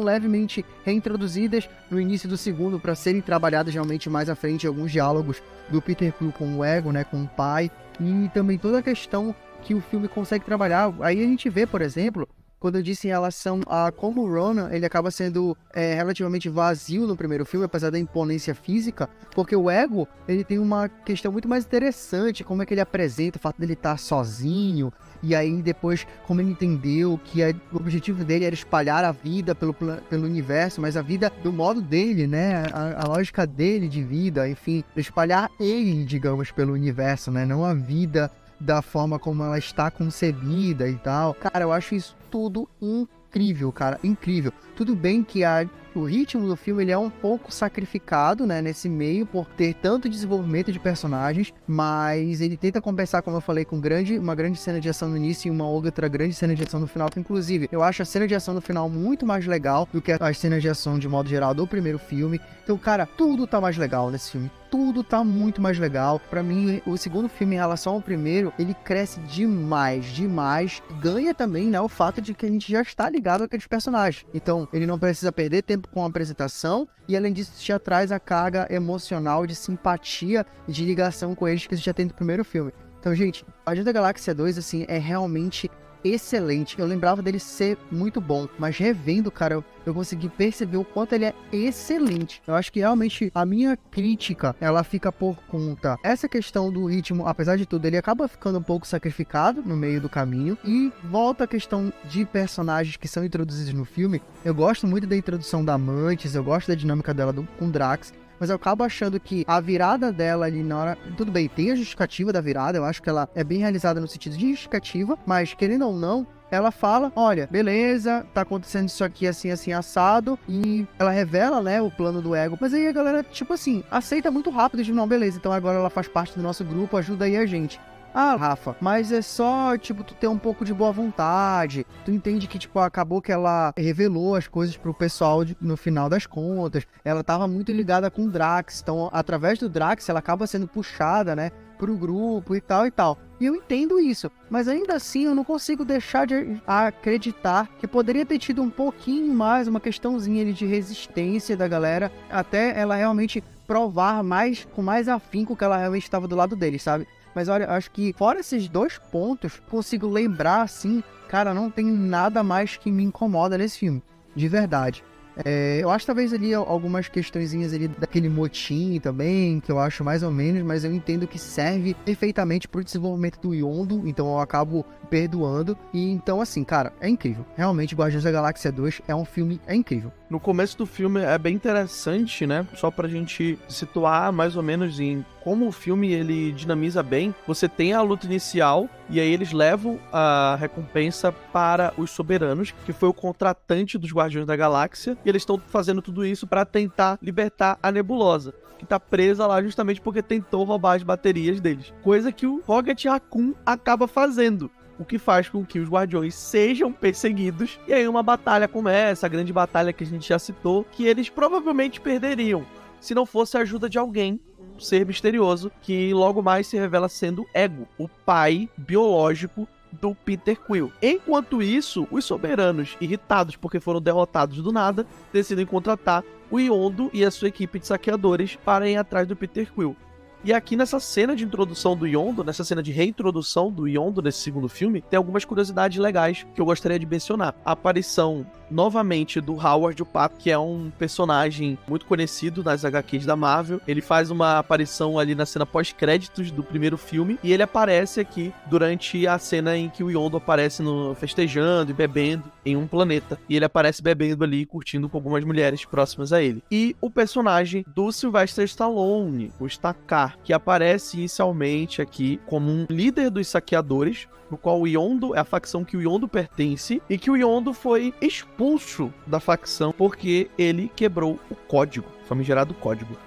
levemente reintroduzidas no início do segundo para serem trabalhadas realmente mais à frente, alguns diálogos do Peter Quill com o Ego, né, com o pai, e também toda a questão que o filme consegue trabalhar. Aí a gente vê, por exemplo, quando eu disse em relação a como o Ronan, ele acaba sendo relativamente vazio no primeiro filme, apesar da imponência física, porque o Ego, ele tem uma questão muito mais interessante, como é que ele apresenta o fato dele estar sozinho, e aí depois como ele entendeu que o objetivo dele era espalhar a vida pelo universo, mas a vida do modo dele, né, a lógica dele de vida, enfim, espalhar ele, digamos, pelo universo, né, não a vida da forma como ela está concebida e tal. Cara, eu acho isso tudo incrível, cara, incrível. Tudo bem que o ritmo do filme ele é um pouco sacrificado, né, nesse meio, por ter tanto desenvolvimento de personagens, mas ele tenta compensar, como eu falei, com uma grande cena de ação no início e uma outra grande cena de ação no final, que inclusive eu acho a cena de ação no final muito mais legal do que as cenas de ação de modo geral do primeiro filme. Então, cara, tudo tá mais legal nesse filme. Tudo tá muito mais legal. Pra mim, o segundo filme, em relação ao primeiro, ele cresce demais. Ganha também, né, o fato de que a gente já está ligado àqueles personagens. Então, ele não precisa perder tempo com a apresentação. E, além disso, já traz a carga emocional de simpatia e de ligação com eles que a gente já tem do primeiro filme. Então, gente, Guardiões da Galáxia 2, assim, é realmente excelente. Eu lembrava dele ser muito bom, mas revendo, cara, eu consegui perceber o quanto ele é excelente. Eu acho que realmente a minha crítica, ela fica por conta. Essa questão do ritmo, apesar de tudo, ele acaba ficando um pouco sacrificado no meio do caminho. E volta a questão de personagens que são introduzidos no filme. Eu gosto muito da introdução da Mantis, eu gosto da dinâmica dela com o Drax. Mas eu acabo achando que a virada dela ali na hora... Tudo bem, tem a justificativa da virada, eu acho que ela é bem realizada no sentido de justificativa, mas querendo ou não, ela fala, olha, beleza, tá acontecendo isso aqui assim, assim, assado, e ela revela, né, o plano do Ego, mas aí a galera, tipo assim, aceita muito rápido, de não, beleza, então agora ela faz parte do nosso grupo, ajuda aí a gente. Ah, Rafa, mas é só, tipo, tu ter um pouco de boa vontade. Tu entende que, tipo, acabou que ela revelou as coisas pro pessoal no final das contas. Ela tava muito ligada com o Drax. Então, através do Drax, ela acaba sendo puxada, né, pro grupo e tal e tal. E eu entendo isso. Mas ainda assim, eu não consigo deixar de acreditar que poderia ter tido um pouquinho mais, uma questãozinha ali de resistência da galera, até ela realmente provar mais, com mais afinco que ela realmente estava do lado dele, sabe? Mas olha, acho que fora esses dois pontos, consigo lembrar assim, cara, não tem nada mais que me incomoda nesse filme, de verdade. Eu acho talvez ali algumas questõezinhas ali daquele motim também, que eu acho mais ou menos, mas eu entendo que serve perfeitamente pro desenvolvimento do Yondu, então eu acabo perdoando. E então assim, cara, é incrível. Realmente, Guardiões da Galáxia 2 é um filme, é incrível. No começo do filme é bem interessante, né? Só pra gente situar mais ou menos em como o filme ele dinamiza bem. Você tem a luta inicial e aí eles levam a recompensa para os soberanos, que foi o contratante dos Guardiões da Galáxia, e eles estão fazendo tudo isso para tentar libertar a Nebulosa, que tá presa lá justamente porque tentou roubar as baterias deles. Coisa que o Rocket Raccoon acaba fazendo, o que faz com que os Guardiões sejam perseguidos. E aí uma batalha começa, a grande batalha que a gente já citou, que eles provavelmente perderiam se não fosse a ajuda de alguém, um ser misterioso, que logo mais se revela sendo Ego, o pai biológico do Peter Quill. Enquanto isso, os soberanos, irritados porque foram derrotados do nada, decidem contratar o Yondu e a sua equipe de saqueadores para ir atrás do Peter Quill. E aqui nessa cena de introdução do Yondu, nessa cena de reintrodução do Yondu nesse segundo filme, tem algumas curiosidades legais que eu gostaria de mencionar. A aparição novamente do Howard o Pato, que é um personagem muito conhecido nas HQs da Marvel. Ele faz uma aparição ali na cena pós-créditos do primeiro filme, e ele aparece aqui durante a cena em que o Yondo aparece festejando e bebendo em um planeta. E ele aparece bebendo ali, curtindo com algumas mulheres próximas a ele. E o personagem do Sylvester Stallone, o Stakar, que aparece inicialmente aqui como um líder dos saqueadores, no qual o Yondo é a facção que o Yondo pertence, e que o Yondo foi expulso da facção porque ele quebrou o código, o famigerado código.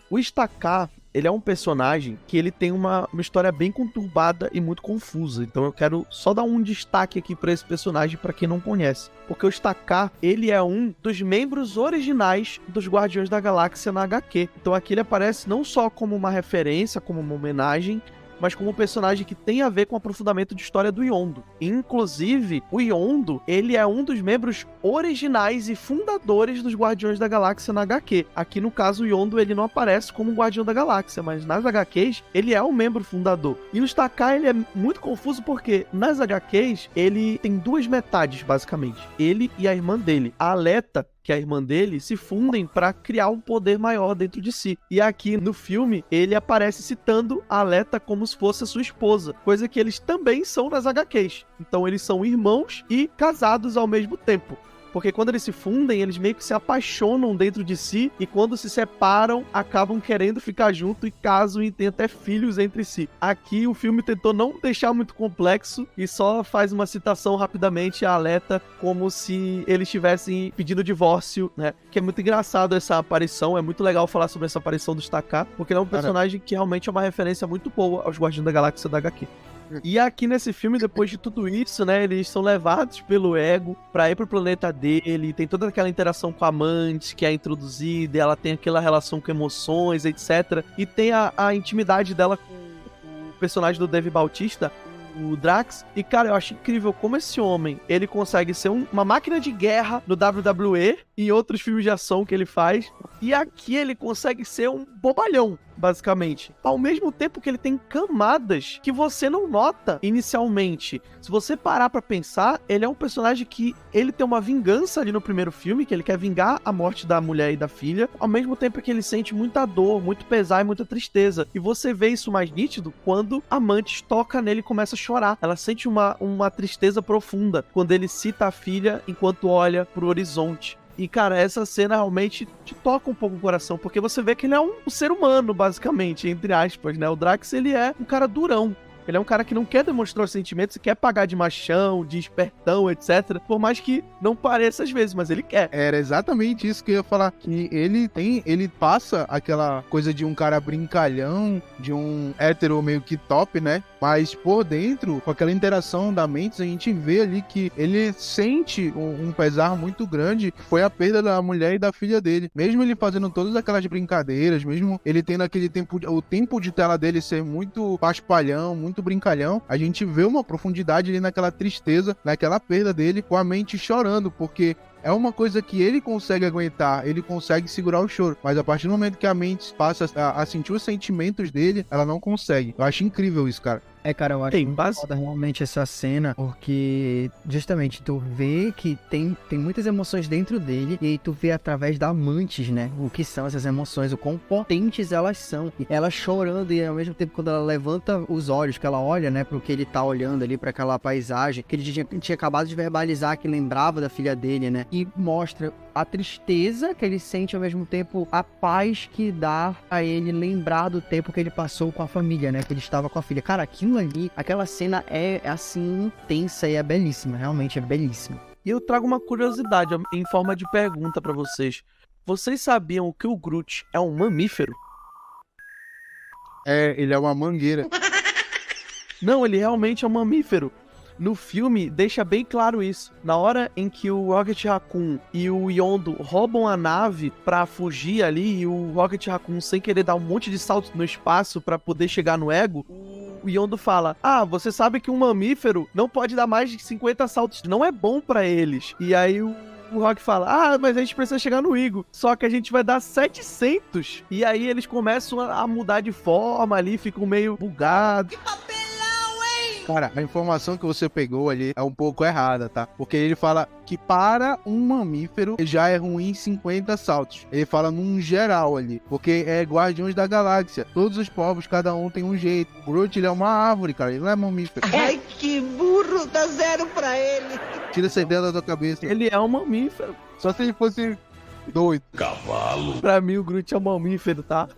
O Stakar, ele é um personagem que ele tem uma história bem conturbada e muito confusa. Então eu quero só dar um destaque aqui para esse personagem, para quem não conhece. Porque o Stakar, ele é um dos membros originais dos Guardiões da Galáxia na HQ. Então aqui ele aparece não só como uma referência, como uma homenagem, mas como um personagem que tem a ver com o aprofundamento de história do Yondo. Inclusive, o Yondo, ele é um dos membros originais e fundadores dos Guardiões da Galáxia na HQ. Aqui, no caso, o Yondo, ele não aparece como Guardião da Galáxia, mas nas HQs, ele é o membro fundador. E o Stakar, ele é muito confuso porque, nas HQs, ele tem duas metades, basicamente. Ele e a irmã dele. A Aleta, que é a irmã dele, se fundem para criar um poder maior dentro de si. E aqui no filme, ele aparece citando a Aleta como se fosse a sua esposa, coisa que eles também são nas HQs. Então eles são irmãos e casados ao mesmo tempo. Porque quando eles se fundem, eles meio que se apaixonam dentro de si, e quando se separam, acabam querendo ficar junto e casam e têm até filhos entre si. Aqui o filme tentou não deixar muito complexo e só faz uma citação rapidamente a Aleta, como se eles estivessem pedindo divórcio, né? Que é muito engraçado essa aparição, é muito legal falar sobre essa aparição do Stakar, porque ele é um personagem que realmente é uma referência muito boa aos Guardiões da Galáxia da HQ. E aqui nesse filme, depois de tudo isso, né, eles são levados pelo Ego pra ir pro planeta dele, tem toda aquela interação com a amante que é introduzida, e ela tem aquela relação com emoções, etc. E tem a intimidade dela com o personagem do Dave Bautista, o Drax. E, cara, eu acho incrível como esse homem, ele consegue ser uma máquina de guerra no WWE e em outros filmes de ação que ele faz. E aqui ele consegue ser um bobalhão, basicamente. Ao mesmo tempo que ele tem camadas que você não nota inicialmente. Se você parar pra pensar, ele é um personagem que ele tem uma vingança ali no primeiro filme, que ele quer vingar a morte da mulher e da filha, ao mesmo tempo que ele sente muita dor, muito pesar e muita tristeza. E você vê isso mais nítido quando a Mantis toca nele e começa a chorar. Ela sente uma tristeza profunda quando ele cita a filha enquanto olha pro horizonte. E, cara, essa cena realmente te toca um pouco o coração, porque você vê que ele é um ser humano, basicamente, entre aspas, né? O Drax, ele é um cara durão. Ele é um cara que não quer demonstrar os sentimentos e quer pagar de machão, de espertão, etc. Por mais que não pareça às vezes, mas ele quer. Era exatamente isso que eu ia falar. Que ele passa aquela coisa de um cara brincalhão, de um hétero meio que top, né? Mas por dentro, com aquela interação da Mantis, a gente vê ali que ele sente um pesar muito grande, que foi a perda da mulher e da filha dele. Mesmo ele fazendo todas aquelas brincadeiras, mesmo ele tendo aquele tempo, o tempo de tela dele ser muito paspalhão, muito brincalhão, a gente vê uma profundidade ali naquela tristeza, naquela perda dele, com a mente chorando, porque é uma coisa que ele consegue aguentar, ele consegue segurar o choro, mas a partir do momento que a mente passa a sentir os sentimentos dele, ela não consegue. Eu acho incrível isso, cara. Cara, eu acho foda realmente essa cena, porque justamente tu vê que tem muitas emoções dentro dele, e aí tu vê através da Mantis, né, o que são essas emoções, o quão potentes elas são, e ela chorando, e ao mesmo tempo quando ela levanta os olhos, que ela olha, né, pro que ele tá olhando ali, pra aquela paisagem, que ele tinha acabado de verbalizar, que lembrava da filha dele, né, e mostra a tristeza que ele sente, ao mesmo tempo a paz que dá a ele lembrar do tempo que ele passou com a família, né, que ele estava com a filha. Cara, aquilo ali, aquela cena é assim intensa e é belíssima, realmente é belíssima. E eu trago uma curiosidade em forma de pergunta pra vocês. Vocês sabiam que o Groot é um mamífero? Ele é uma mangueira. Não, ele realmente é um mamífero. No filme, deixa bem claro isso. Na hora em que o Rocket Raccoon e o Yondo roubam a nave pra fugir ali, e o Rocket Raccoon, sem querer dar um monte de saltos no espaço pra poder chegar no Ego, o Yondo fala: você sabe que um mamífero não pode dar mais de 50 saltos, não é bom pra eles. E aí o Rock fala: mas a gente precisa chegar no Ego, só que a gente vai dar 700. E aí eles começam a mudar de forma ali, ficam meio bugados. Cara, a informação que você pegou ali é um pouco errada, tá? Porque ele fala que para um mamífero já é ruim 50 saltos. Ele fala num geral ali, porque é Guardiões da Galáxia. Todos os povos, cada um tem um jeito. O Groot, ele é uma árvore, cara, ele não é mamífero. Ai, que burro, dá 0 pra ele. Tira essa ideia da tua cabeça. Ele é um mamífero. Só se ele fosse doido. Pra mim, o Groot é um mamífero, tá?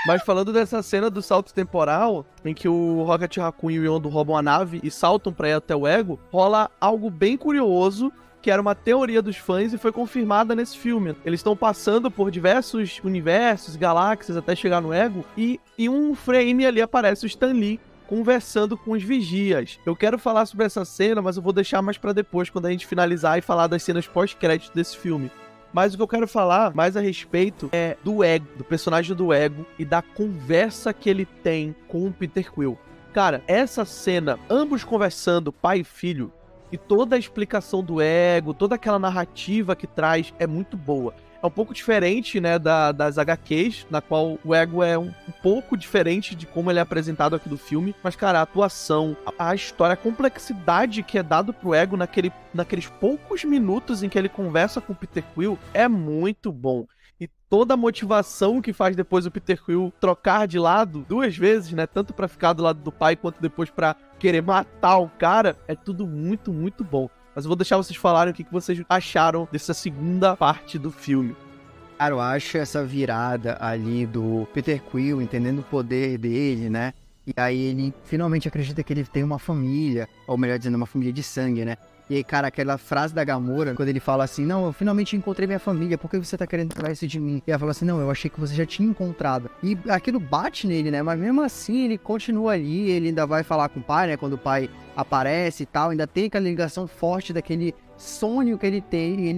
Mas falando dessa cena do salto temporal, em que o Rocket Raccoon e o Yondu roubam a nave e saltam pra ir até o Ego, rola algo bem curioso, que era uma teoria dos fãs e foi confirmada nesse filme. Eles estão passando por diversos universos, galáxias, até chegar no Ego, e em um frame ali aparece o Stan Lee conversando com os vigias. Eu quero falar sobre essa cena, mas eu vou deixar mais pra depois, quando a gente finalizar e falar das cenas pós-crédito desse filme. Mas o que eu quero falar mais a respeito é do Ego, do personagem do Ego e da conversa que ele tem com o Peter Quill. Cara, essa cena, ambos conversando, pai e filho, e toda a explicação do Ego, toda aquela narrativa que traz é muito boa. É um pouco diferente, né, das HQs, na qual o Ego é um pouco diferente de como ele é apresentado aqui do filme. Mas, cara, a atuação, a história, a complexidade que é dado pro Ego naqueles poucos minutos em que ele conversa com o Peter Quill é muito bom. E toda a motivação que faz depois o Peter Quill trocar de lado 2 vezes, né, tanto pra ficar do lado do pai, quanto depois pra querer matar o cara, é tudo muito, muito bom. Mas eu vou deixar vocês falarem o que vocês acharam dessa segunda parte do filme. Cara, eu acho essa virada ali do Peter Quill, entendendo o poder dele, né? E aí ele finalmente acredita que ele tem uma família, ou melhor dizendo, uma família de sangue, né? E aí, cara, aquela frase da Gamora, quando ele fala assim, não, eu finalmente encontrei minha família, por que você tá querendo tirar isso de mim? E ela fala assim, não, eu achei que você já tinha encontrado. E aquilo bate nele, né? Mas mesmo assim, ele continua ali, ele ainda vai falar com o pai, né? Quando o pai aparece e tal, ainda tem aquela ligação forte daquele sonho que ele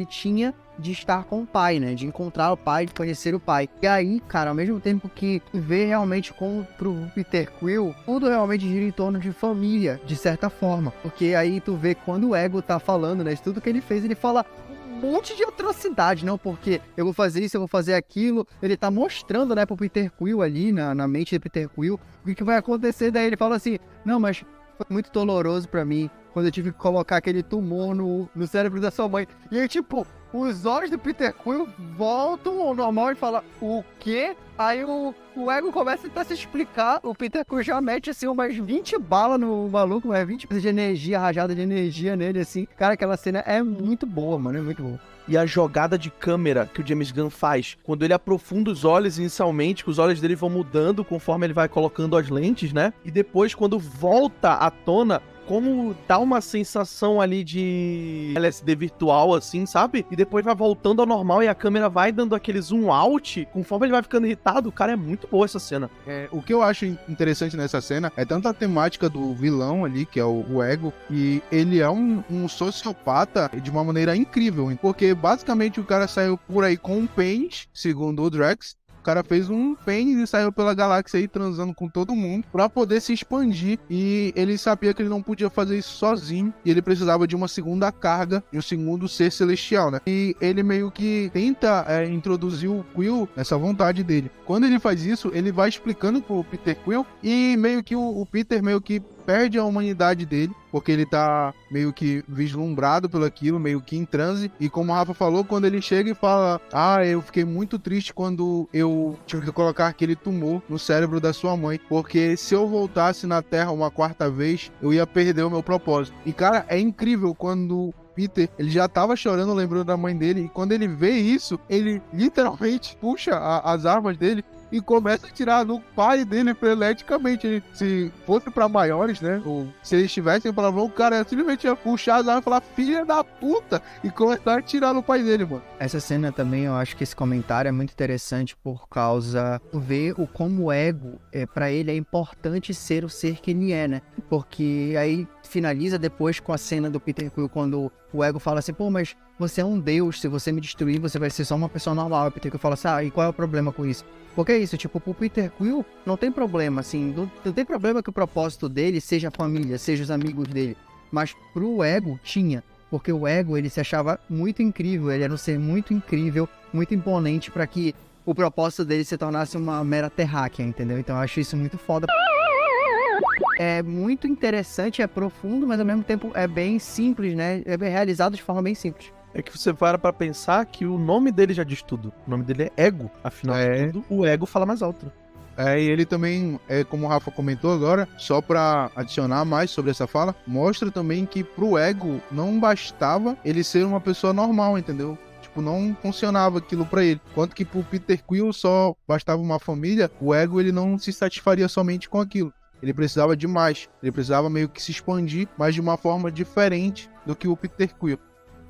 tinha de estar com o pai, né? De encontrar o pai, de conhecer o pai. E aí, cara, ao mesmo tempo que vê realmente como pro Peter Quill, tudo realmente gira em torno de família, de certa forma. Porque aí tu vê quando o Ego tá falando, né? Tudo que ele fez, ele fala um monte de atrocidade, não? Porque eu vou fazer isso, eu vou fazer aquilo. Ele tá mostrando, né, pro Peter Quill ali, na mente do Peter Quill, o que vai acontecer. Daí ele fala assim, não, mas foi muito doloroso pra mim quando eu tive que colocar aquele tumor no cérebro da sua mãe. E aí, tipo, os olhos do Peter Quill voltam ao normal e fala, o quê? Aí o Ego começa a tentar se explicar, o Peter Quill já mete, assim, umas 20 balas no maluco, umas 20 de energia, rajada de energia nele, assim. Cara, aquela cena é muito boa, mano, é muito boa. E a jogada de câmera que o James Gunn faz, quando ele aprofunda os olhos inicialmente, que os olhos dele vão mudando conforme ele vai colocando as lentes, né? E depois, quando volta à tona, como dá uma sensação ali de LSD virtual, assim, sabe? E depois vai voltando ao normal e a câmera vai dando aquele zoom out, conforme ele vai ficando irritado. Cara, é muito boa essa cena. O que eu acho interessante nessa cena é tanto a temática do vilão ali, que é o Ego, e ele é um sociopata de uma maneira incrível, porque basicamente o cara saiu por aí com um pênis, segundo o Drax. O cara fez um pênis e saiu pela galáxia aí transando com todo mundo pra poder se expandir, e ele sabia que ele não podia fazer isso sozinho e ele precisava de uma segunda carga e um segundo ser celestial, né? E ele meio que tenta introduzir o Quill nessa vontade dele. Quando ele faz isso, ele vai explicando pro Peter Quill e meio que o Peter meio que perde a humanidade dele, porque ele tá meio que vislumbrado pelo aquilo, meio que em transe. E como o Rafa falou, quando ele chega e fala, eu fiquei muito triste quando eu tive que colocar aquele tumor no cérebro da sua mãe, porque se eu voltasse na Terra uma 4ª vez, eu ia perder o meu propósito. E cara, é incrível quando Peter, ele já tava chorando lembrando da mãe dele, e quando ele vê isso, ele literalmente puxa as armas dele e começa a atirar no pai dele freneticamente. Ele, se fosse pra maiores, né, ou se eles tivessem palavrão, o cara simplesmente ia puxar as armas e falar, filha da puta, e começar a atirar no pai dele, mano. Essa cena também, eu acho que esse comentário é muito interessante por causa de ver como o Ego, pra ele é importante ser o ser que ele é, né? Porque aí finaliza depois com a cena do Peter Quill, quando o Ego fala assim, pô, mas você é um deus, se você me destruir, você vai ser só uma pessoa normal. E o Peter Quill fala assim, e qual é o problema com isso? Porque é isso, tipo, pro Peter Quill não tem problema, assim, não tem problema que o propósito dele seja a família, seja os amigos dele, mas pro Ego tinha, porque o Ego, ele se achava muito incrível, ele era um ser muito incrível, muito imponente pra que o propósito dele se tornasse uma mera terráquea, entendeu? Então eu acho isso muito foda. é muito interessante, é profundo, mas ao mesmo tempo é bem simples, né? É bem realizado de forma bem simples. É que você para pra pensar que o nome dele já diz tudo. O nome dele é Ego. Afinal de tudo, o ego fala mais alto. E ele também, como o Rafa comentou agora, só pra adicionar mais sobre essa fala, mostra também que pro Ego não bastava ele ser uma pessoa normal, entendeu? Tipo, não funcionava aquilo pra ele. Quanto que pro Peter Quill só bastava uma família, o Ego ele não se satisfaria somente com aquilo. Ele precisava de mais. Ele precisava meio que se expandir, mas de uma forma diferente do que o Peter Quill.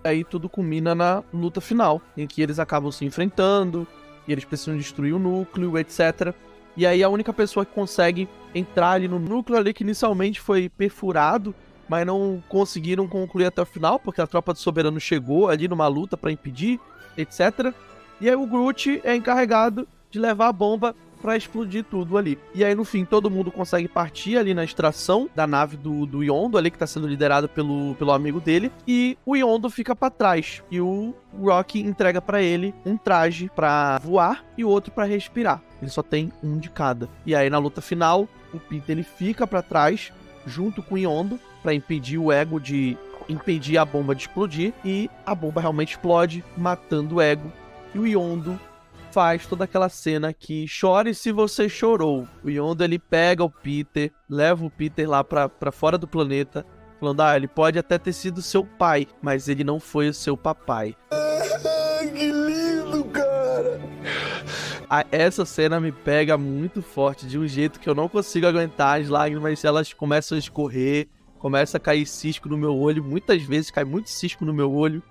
Aí tudo culmina na luta final, em que eles acabam se enfrentando, e eles precisam destruir o núcleo, etc. E aí a única pessoa que consegue entrar ali no núcleo ali, que inicialmente foi perfurado, mas não conseguiram concluir até o final, porque a tropa do Soberano chegou ali numa luta pra impedir, etc. E aí o Groot é encarregado de levar a bomba pra explodir tudo ali. E aí no fim todo mundo consegue partir ali na extração da nave do Yondo ali, que tá sendo liderado pelo amigo dele, e o Yondo fica pra trás, e o Rocky entrega pra ele um traje pra voar e outro pra respirar. Ele só tem um de cada. E aí na luta final, o Peter ele fica pra trás junto com o Yondo pra impedir o Ego de impedir a bomba de explodir, e a bomba realmente explode, matando o Ego, e o Yondo faz toda aquela cena que chore se você chorou. O Yondo ele pega o Peter, leva o Peter lá pra fora do planeta, falando, ele pode até ter sido seu pai, mas ele não foi o seu papai. Que lindo, cara! Essa cena me pega muito forte, de um jeito que eu não consigo aguentar. As lágrimas, elas começam a escorrer, começa a cair cisco no meu olho, muitas vezes cai muito cisco no meu olho.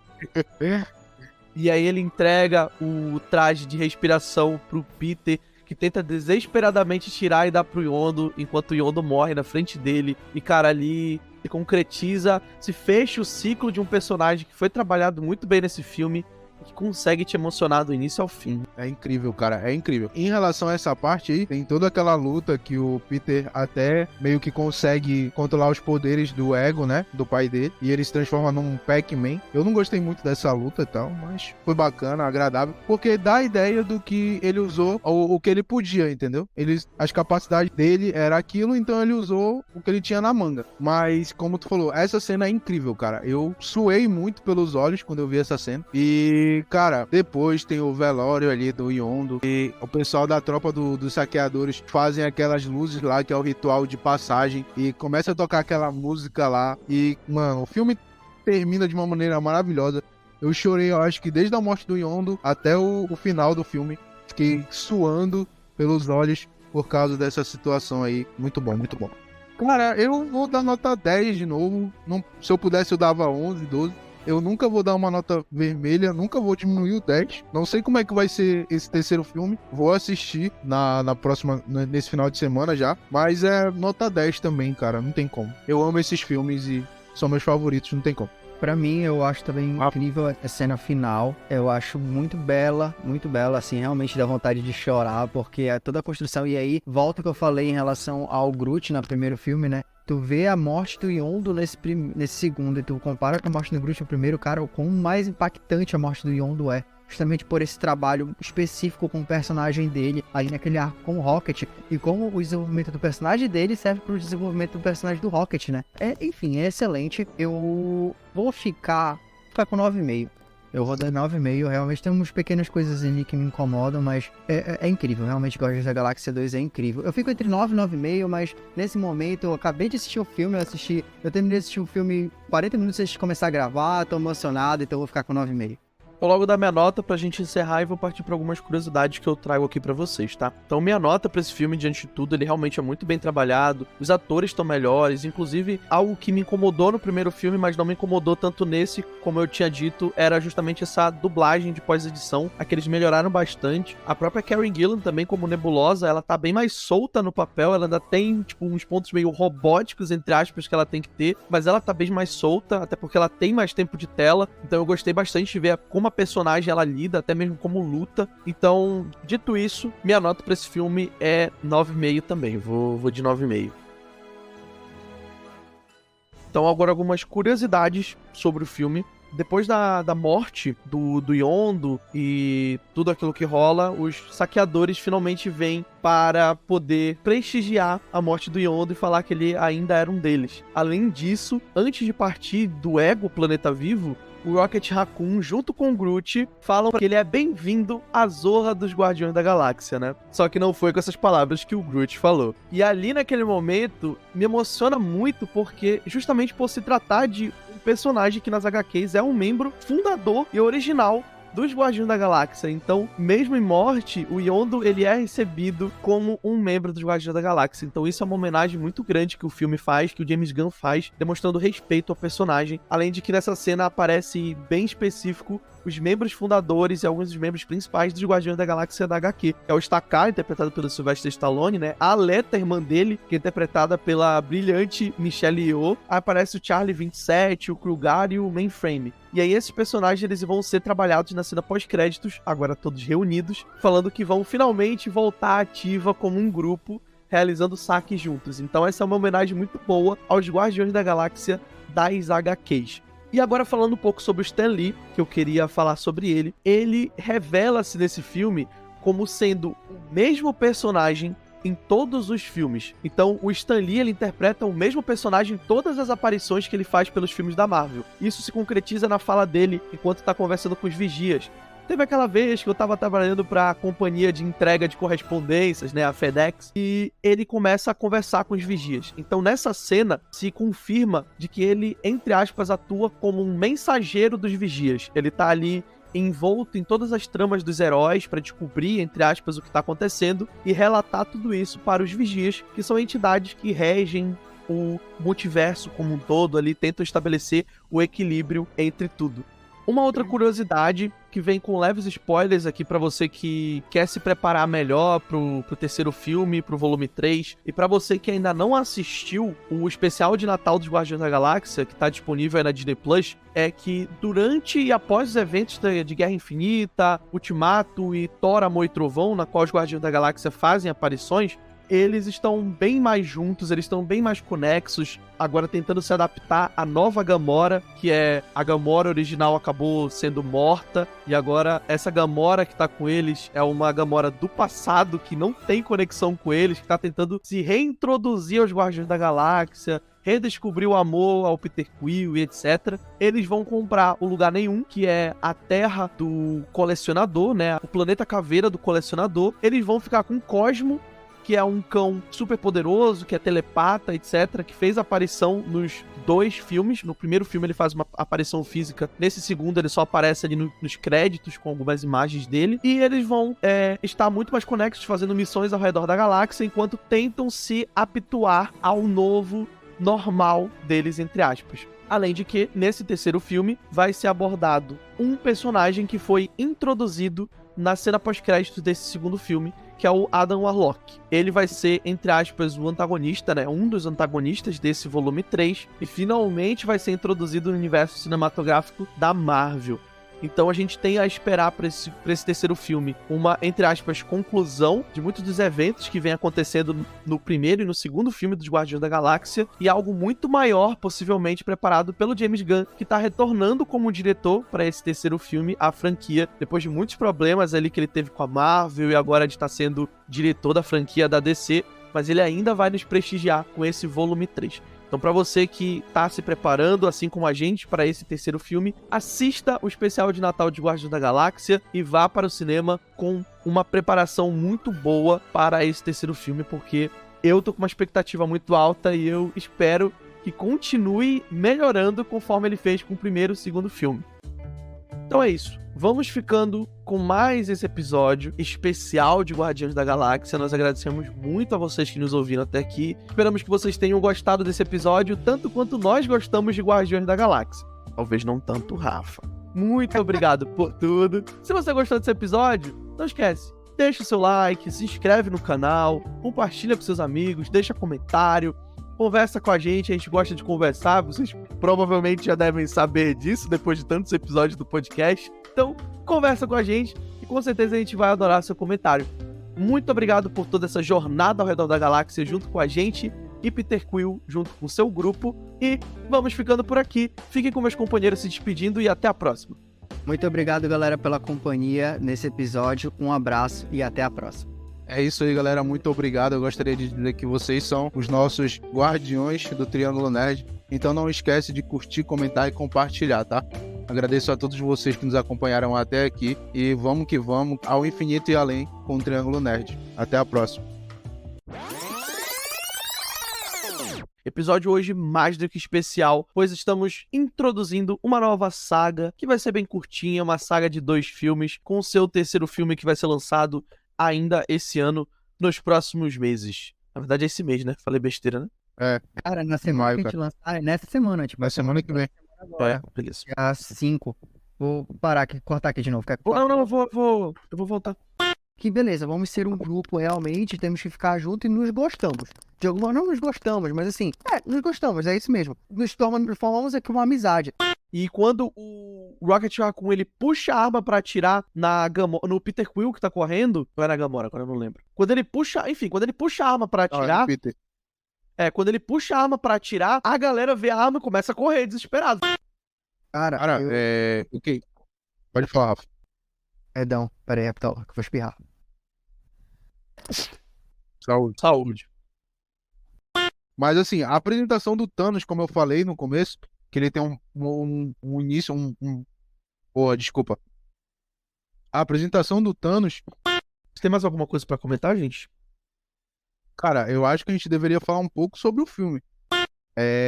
E aí ele entrega o traje de respiração pro Peter, que tenta desesperadamente tirar e dar pro Yondo, enquanto o Yondo morre na frente dele. E, cara, ali se concretiza, se fecha o ciclo de um personagem que foi trabalhado muito bem nesse filme, que consegue te emocionar do início ao fim. É incrível, cara, é incrível. Em relação a essa parte aí, tem toda aquela luta que o Peter até meio que consegue controlar os poderes do Ego, né, do pai dele, e ele se transforma num Pac-Man. Eu não gostei muito dessa luta e tal, mas foi bacana, agradável, porque dá a ideia do que ele usou, o que ele podia, entendeu? As capacidades dele era aquilo, então ele usou o que ele tinha na manga. Mas, como tu falou, essa cena é incrível, cara. Eu suei muito pelos olhos quando eu vi essa cena, e cara, depois tem o velório ali do Yondo, e o pessoal da tropa dos saqueadores fazem aquelas luzes lá, que é o ritual de passagem, e começa a tocar aquela música lá, e, mano, o filme termina de uma maneira maravilhosa. Eu chorei, eu acho que desde a morte do Yondo até o final do filme, fiquei suando pelos olhos por causa dessa situação aí. Muito bom, muito bom. Cara, eu vou dar nota 10 de novo. Não, se eu pudesse eu dava 11, 12. Eu nunca vou dar uma nota vermelha, nunca vou diminuir o 10. Não sei como é que vai ser esse terceiro filme. Vou assistir na próxima, nesse final de semana já. Mas é nota 10 também, cara. Não tem como. Eu amo esses filmes e são meus favoritos, não tem como. Pra mim, eu acho também incrível a cena final. Eu acho muito bela, assim, realmente dá vontade de chorar, porque é toda a construção. E aí, volta o que eu falei em relação ao Groot no primeiro filme, né? Tu vê a morte do Yondo nesse segundo, e tu compara com a morte do Groot no primeiro, cara, o quão mais impactante a morte do Yondo é. Justamente por esse trabalho específico com o personagem dele, ali naquele arco com o Rocket, e como o desenvolvimento do personagem dele serve pro desenvolvimento do personagem do Rocket, né? Enfim, é excelente. Eu vou ficar com 9,5. Eu vou dar 9,5. Realmente tem umas pequenas coisas ali que me incomodam, mas é incrível. Realmente Guardiões da Galáxia 2 é incrível. Eu fico entre 9 e 9,5, mas nesse momento eu acabei de assistir o filme. Eu terminei de assistir o filme 40 minutos antes de começar a gravar. Tô emocionado, então eu vou ficar com 9,5. Vou logo dar minha nota pra gente encerrar e vou partir pra algumas curiosidades que eu trago aqui pra vocês, tá? Então, minha nota pra esse filme, diante de tudo, ele realmente é muito bem trabalhado, os atores estão melhores, inclusive algo que me incomodou no primeiro filme, mas não me incomodou tanto nesse, como eu tinha dito, era justamente essa dublagem de pós-edição, a que eles melhoraram bastante. A própria Karen Gillan também, como Nebulosa, ela tá bem mais solta no papel, ela ainda tem, tipo, uns pontos meio robóticos, entre aspas, que ela tem que ter, mas ela tá bem mais solta, até porque ela tem mais tempo de tela, então eu gostei bastante de ver como a personagem ela lida, até mesmo como luta. Então, dito isso, minha nota pra esse filme é 9,5 também. Vou de 9,5. Então, agora algumas curiosidades sobre o filme. depois da morte do Yondu e tudo aquilo que rola, os saqueadores finalmente vêm para poder prestigiar a morte do Yondu e falar que ele ainda era um deles. Além disso, antes de partir do Ego Planeta Vivo, o Rocket Raccoon, junto com o Groot, falam que ele é bem-vindo à Zorra dos Guardiões da Galáxia, né? Só que não foi com essas palavras que o Groot falou. E ali, naquele momento, me emociona muito porque, justamente por se tratar de um personagem que nas HQs é um membro fundador e original dos Guardiões da Galáxia. Então, mesmo em morte, o Yondu, ele é recebido como um membro dos Guardiões da Galáxia. Então, isso é uma homenagem muito grande que o filme faz, que o James Gunn faz, demonstrando respeito ao personagem. Além de que nessa cena aparece bem específico os membros fundadores e alguns dos membros principais dos Guardiões da Galáxia da HQ. É o Stakar, interpretado pelo Sylvester Stallone, né? A Aleta, irmã dele, que é interpretada pela brilhante Michelle Yeoh. Aí aparece o Charlie 27, o Krugar e o Mainframe. E aí esses personagens eles vão ser trabalhados na cena pós-créditos, agora todos reunidos, falando que vão finalmente voltar ativa como um grupo, realizando saques juntos. Então essa é uma homenagem muito boa aos Guardiões da Galáxia das HQs. E agora falando um pouco sobre o Stan Lee, que eu queria falar sobre ele, ele revela-se nesse filme como sendo o mesmo personagem em todos os filmes. Então, o Stan Lee, ele interpreta o mesmo personagem em todas as aparições que ele faz pelos filmes da Marvel. Isso se concretiza na fala dele enquanto tá conversando com os vigias. Teve aquela vez que eu tava trabalhando pra companhia de entrega de correspondências, né, a FedEx, e ele começa a conversar com os vigias. Então, nessa cena, se confirma de que ele, entre aspas, atua como um mensageiro dos vigias. Ele tá ali envolto em todas as tramas dos heróis para descobrir, entre aspas, o que tá acontecendo e relatar tudo isso para os vigias, que são entidades que regem o multiverso como um todo ali, tentam estabelecer o equilíbrio entre tudo. Uma outra curiosidade que vem com leves spoilers aqui pra você que quer se preparar melhor pro terceiro filme, pro volume 3, e pra você que ainda não assistiu o especial de Natal dos Guardiões da Galáxia, que tá disponível aí na Disney Plus, é que durante e após os eventos de Guerra Infinita, Ultimato e Thor, Amor e Trovão, na qual os Guardiões da Galáxia fazem aparições, eles estão bem mais juntos, eles estão bem mais conexos, agora tentando se adaptar à nova Gamora, que é a Gamora original acabou sendo morta, e agora essa Gamora que tá com eles é uma Gamora do passado, que não tem conexão com eles, que tá tentando se reintroduzir aos Guardiões da Galáxia, redescobrir o amor ao Peter Quill e etc. Eles vão comprar o Lugar Nenhum, que é a terra do colecionador, né, o planeta caveira do colecionador. Eles vão ficar com Cosmo, que é um cão super poderoso, que é telepata, etc., que fez aparição nos 2 filmes. No primeiro filme ele faz uma aparição física, nesse segundo ele só aparece ali nos créditos com algumas imagens dele, e eles vão estar muito mais conexos, fazendo missões ao redor da galáxia, enquanto tentam se habituar ao novo normal deles, entre aspas. Além de que, nesse terceiro filme, vai ser abordado um personagem que foi introduzido na cena pós-créditos desse segundo filme, que é o Adam Warlock. Ele vai ser, entre aspas, o antagonista, né? Um dos antagonistas desse volume 3, e finalmente vai ser introduzido no universo cinematográfico da Marvel. Então a gente tem a esperar para esse terceiro filme uma, entre aspas, conclusão de muitos dos eventos que vem acontecendo no primeiro e no segundo filme dos Guardiões da Galáxia, e algo muito maior, possivelmente preparado pelo James Gunn, que tá retornando como diretor para esse terceiro filme, a franquia, depois de muitos problemas ali que ele teve com a Marvel, e agora de estar sendo diretor da franquia da DC, mas ele ainda vai nos prestigiar com esse volume 3. Então, para você que tá se preparando, assim como a gente, para esse terceiro filme, assista o especial de Natal de Guardiões da Galáxia e vá para o cinema com uma preparação muito boa para esse terceiro filme, porque eu tô com uma expectativa muito alta e eu espero que continue melhorando conforme ele fez com o primeiro e o segundo filme. Então é isso. Vamos ficando com mais esse episódio especial de Guardiões da Galáxia. Nós agradecemos muito a vocês que nos ouviram até aqui. Esperamos que vocês tenham gostado desse episódio, tanto quanto nós gostamos de Guardiões da Galáxia. Talvez não tanto o Rafa. Muito obrigado por tudo. Se você gostou desse episódio, não esquece. Deixa o seu like, se inscreve no canal, compartilha com seus amigos, deixa comentário. Conversa com a gente gosta de conversar, vocês provavelmente já devem saber disso depois de tantos episódios do podcast. Então, conversa com a gente e com certeza a gente vai adorar seu comentário. Muito obrigado por toda essa jornada ao redor da galáxia junto com a gente e Peter Quill junto com seu grupo. E vamos ficando por aqui. Fiquem com meus companheiros se despedindo e até a próxima. Muito obrigado, galera, pela companhia nesse episódio. Um abraço e até a próxima. É isso aí, galera. Muito obrigado. Eu gostaria de dizer que vocês são os nossos guardiões do Triângulo Nerd. Então não esquece de curtir, comentar e compartilhar, tá? Agradeço a todos vocês que nos acompanharam até aqui. E vamos que vamos ao infinito e além com o Triângulo Nerd. Até a próxima. Episódio hoje mais do que especial, pois estamos introduzindo uma nova saga que vai ser bem curtinha, uma saga de 2 filmes, com o seu terceiro filme que vai ser lançado ainda esse ano, nos próximos meses. Na verdade é esse mês, né? Falei besteira, né? Cara, na semana que a gente lançar, nessa semana, tipo. Na semana que vem. Beleza. Dia 5. Vou parar aqui, cortar aqui de novo. Não, eu vou voltar. Que beleza, vamos ser um grupo realmente, temos que ficar junto e nos gostamos. De alguma não nos gostamos, mas assim, nos gostamos, é isso mesmo. Formamos aqui uma amizade. E quando o Rocket Raccoon ele puxa a arma pra atirar no Peter Quill que tá correndo, ou é na Gamora, agora eu não lembro. Quando ele puxa a arma pra atirar, quando ele puxa a arma pra atirar, a galera vê a arma e começa a correr desesperado. Cara, ok. Pode falar, Rafa. Perdão, pera aí, que eu vou espirrar. Saúde. Mas assim, a apresentação do Thanos, como eu falei no começo, que ele tem um início, desculpa. A apresentação do Thanos... Você tem mais alguma coisa pra comentar, gente? Cara, eu acho que a gente deveria falar um pouco sobre o filme.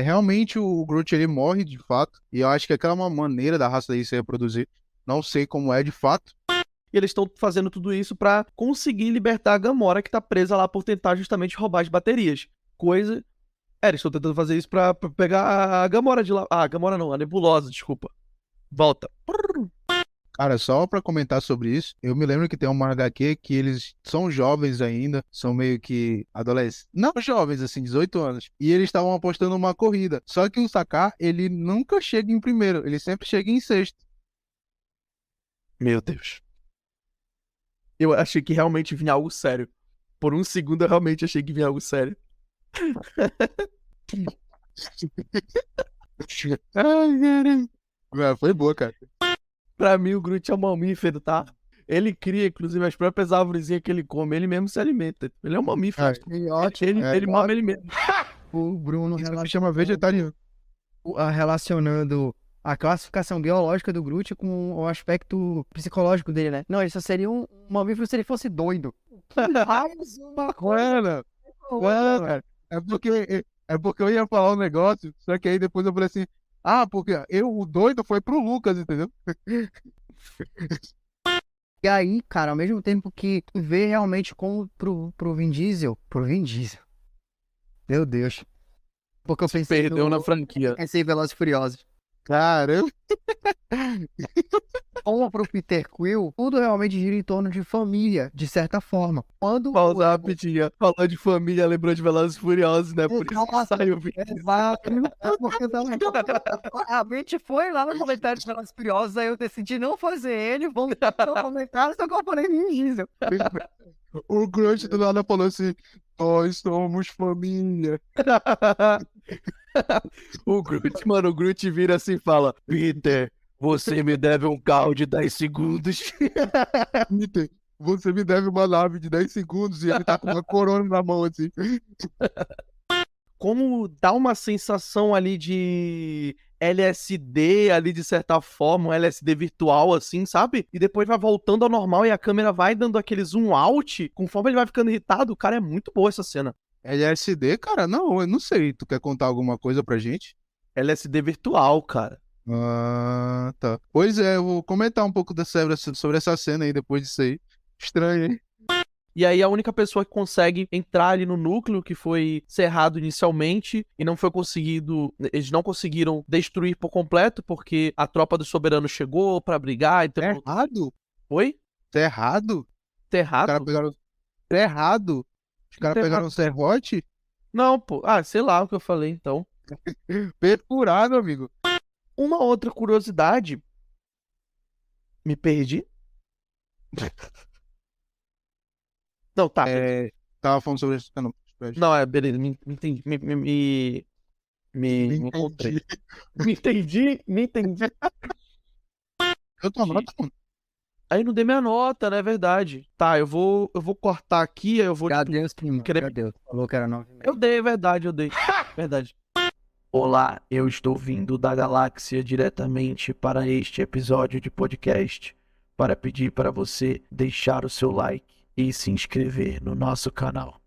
Realmente o Groot, ele morre, de fato, e eu acho que aquela é uma maneira da raça dele se reproduzir. Não sei como é, de fato. E eles estão fazendo tudo isso pra conseguir libertar a Gamora, que tá presa lá por tentar justamente roubar as baterias. Eles estão tentando fazer isso pra pegar a Gamora de lá. Ah, a Gamora não, a Nebulosa, desculpa. Volta. Cara, só pra comentar sobre isso, eu me lembro que tem uma HQ que eles são jovens ainda, são meio que adolescentes. Não jovens, assim, 18 anos. E eles estavam apostando uma corrida. Só que o Sakaar, ele nunca chega em primeiro, ele sempre chega em sexto. Meu Deus. Eu achei que realmente vinha algo sério. Por um segundo eu realmente achei que vinha algo sério. Ai, cara. Foi boa, cara. Pra mim o Groot é um mamífero, tá? Ele cria, inclusive, as próprias árvorezinhas que ele come. Ele mesmo se alimenta. Ele é um mamífero. Ele mama ele mesmo. O Bruno chama vegetariano. Relacionando a classificação biológica do Groot com o aspecto psicológico dele, né? Não, ele só seria um mamífero se ele fosse doido. Mais uma coisa. Cara. É porque eu ia falar um negócio, só que aí depois eu falei assim, porque o doido foi pro Lucas, entendeu? E aí, cara, ao mesmo tempo que vê realmente como pro Vin Diesel. Meu Deus. Porque eu pensei Perdeu na franquia. Pensei em Velozes e Furiosos. Caramba. Como pro Peter Quill, tudo realmente gira em torno de família, de certa forma. Quando Pausa rapidinho. Falou de família, lembrou de Velozes e Furiosos, né? Por isso que saiu o vídeo. Exato. A gente foi lá no comentário de Velozes e Furiosos, aí eu decidi não fazer ele, vamos no comentário, só que eu falei Vin Diesel. O Groot do nada falou assim, nós somos família. O Groot vira assim e fala, Peter, você me deve um carro de 10 segundos. Peter, você me deve uma nave de 10 segundos e ele tá com uma corona na mão assim. Como dá uma sensação ali de LSD ali de certa forma, um LSD virtual assim, sabe? E depois vai voltando ao normal e a câmera vai dando aquele zoom out, conforme ele vai ficando irritado. Cara, é muito boa essa cena. LSD, cara? Não, eu não sei. Tu quer contar alguma coisa pra gente? LSD virtual, cara. Ah, tá. Pois é, eu vou comentar um pouco sobre essa cena aí depois disso aí. Estranho, hein? E aí a única pessoa que consegue entrar ali no núcleo que foi cerrado inicialmente e não foi conseguido, eles não conseguiram destruir por completo porque a tropa do soberano chegou pra brigar, então... Cerrado? Oi? Cerrado? Cerrado? Os caras pegaram... Cerrado? Os caras pegaram um serrote? Não, pô. Sei lá o que eu falei, então. Perfurado, amigo. Uma outra curiosidade. Me perdi? Não, tá. Tava falando sobre isso. Não, beleza, me entendi. Me encontrei. Me entendi. Eu tô nota, mano. Aí não dei minha nota, né? É verdade. Tá, eu vou cortar aqui, aí eu vou. Cadê os primos? querer- Cadê? Falou que era 9,5. Eu dei, é verdade, eu dei. Verdade. Olá, eu estou vindo da galáxia diretamente para este episódio de podcast para pedir para você deixar o seu like e se inscrever no nosso canal.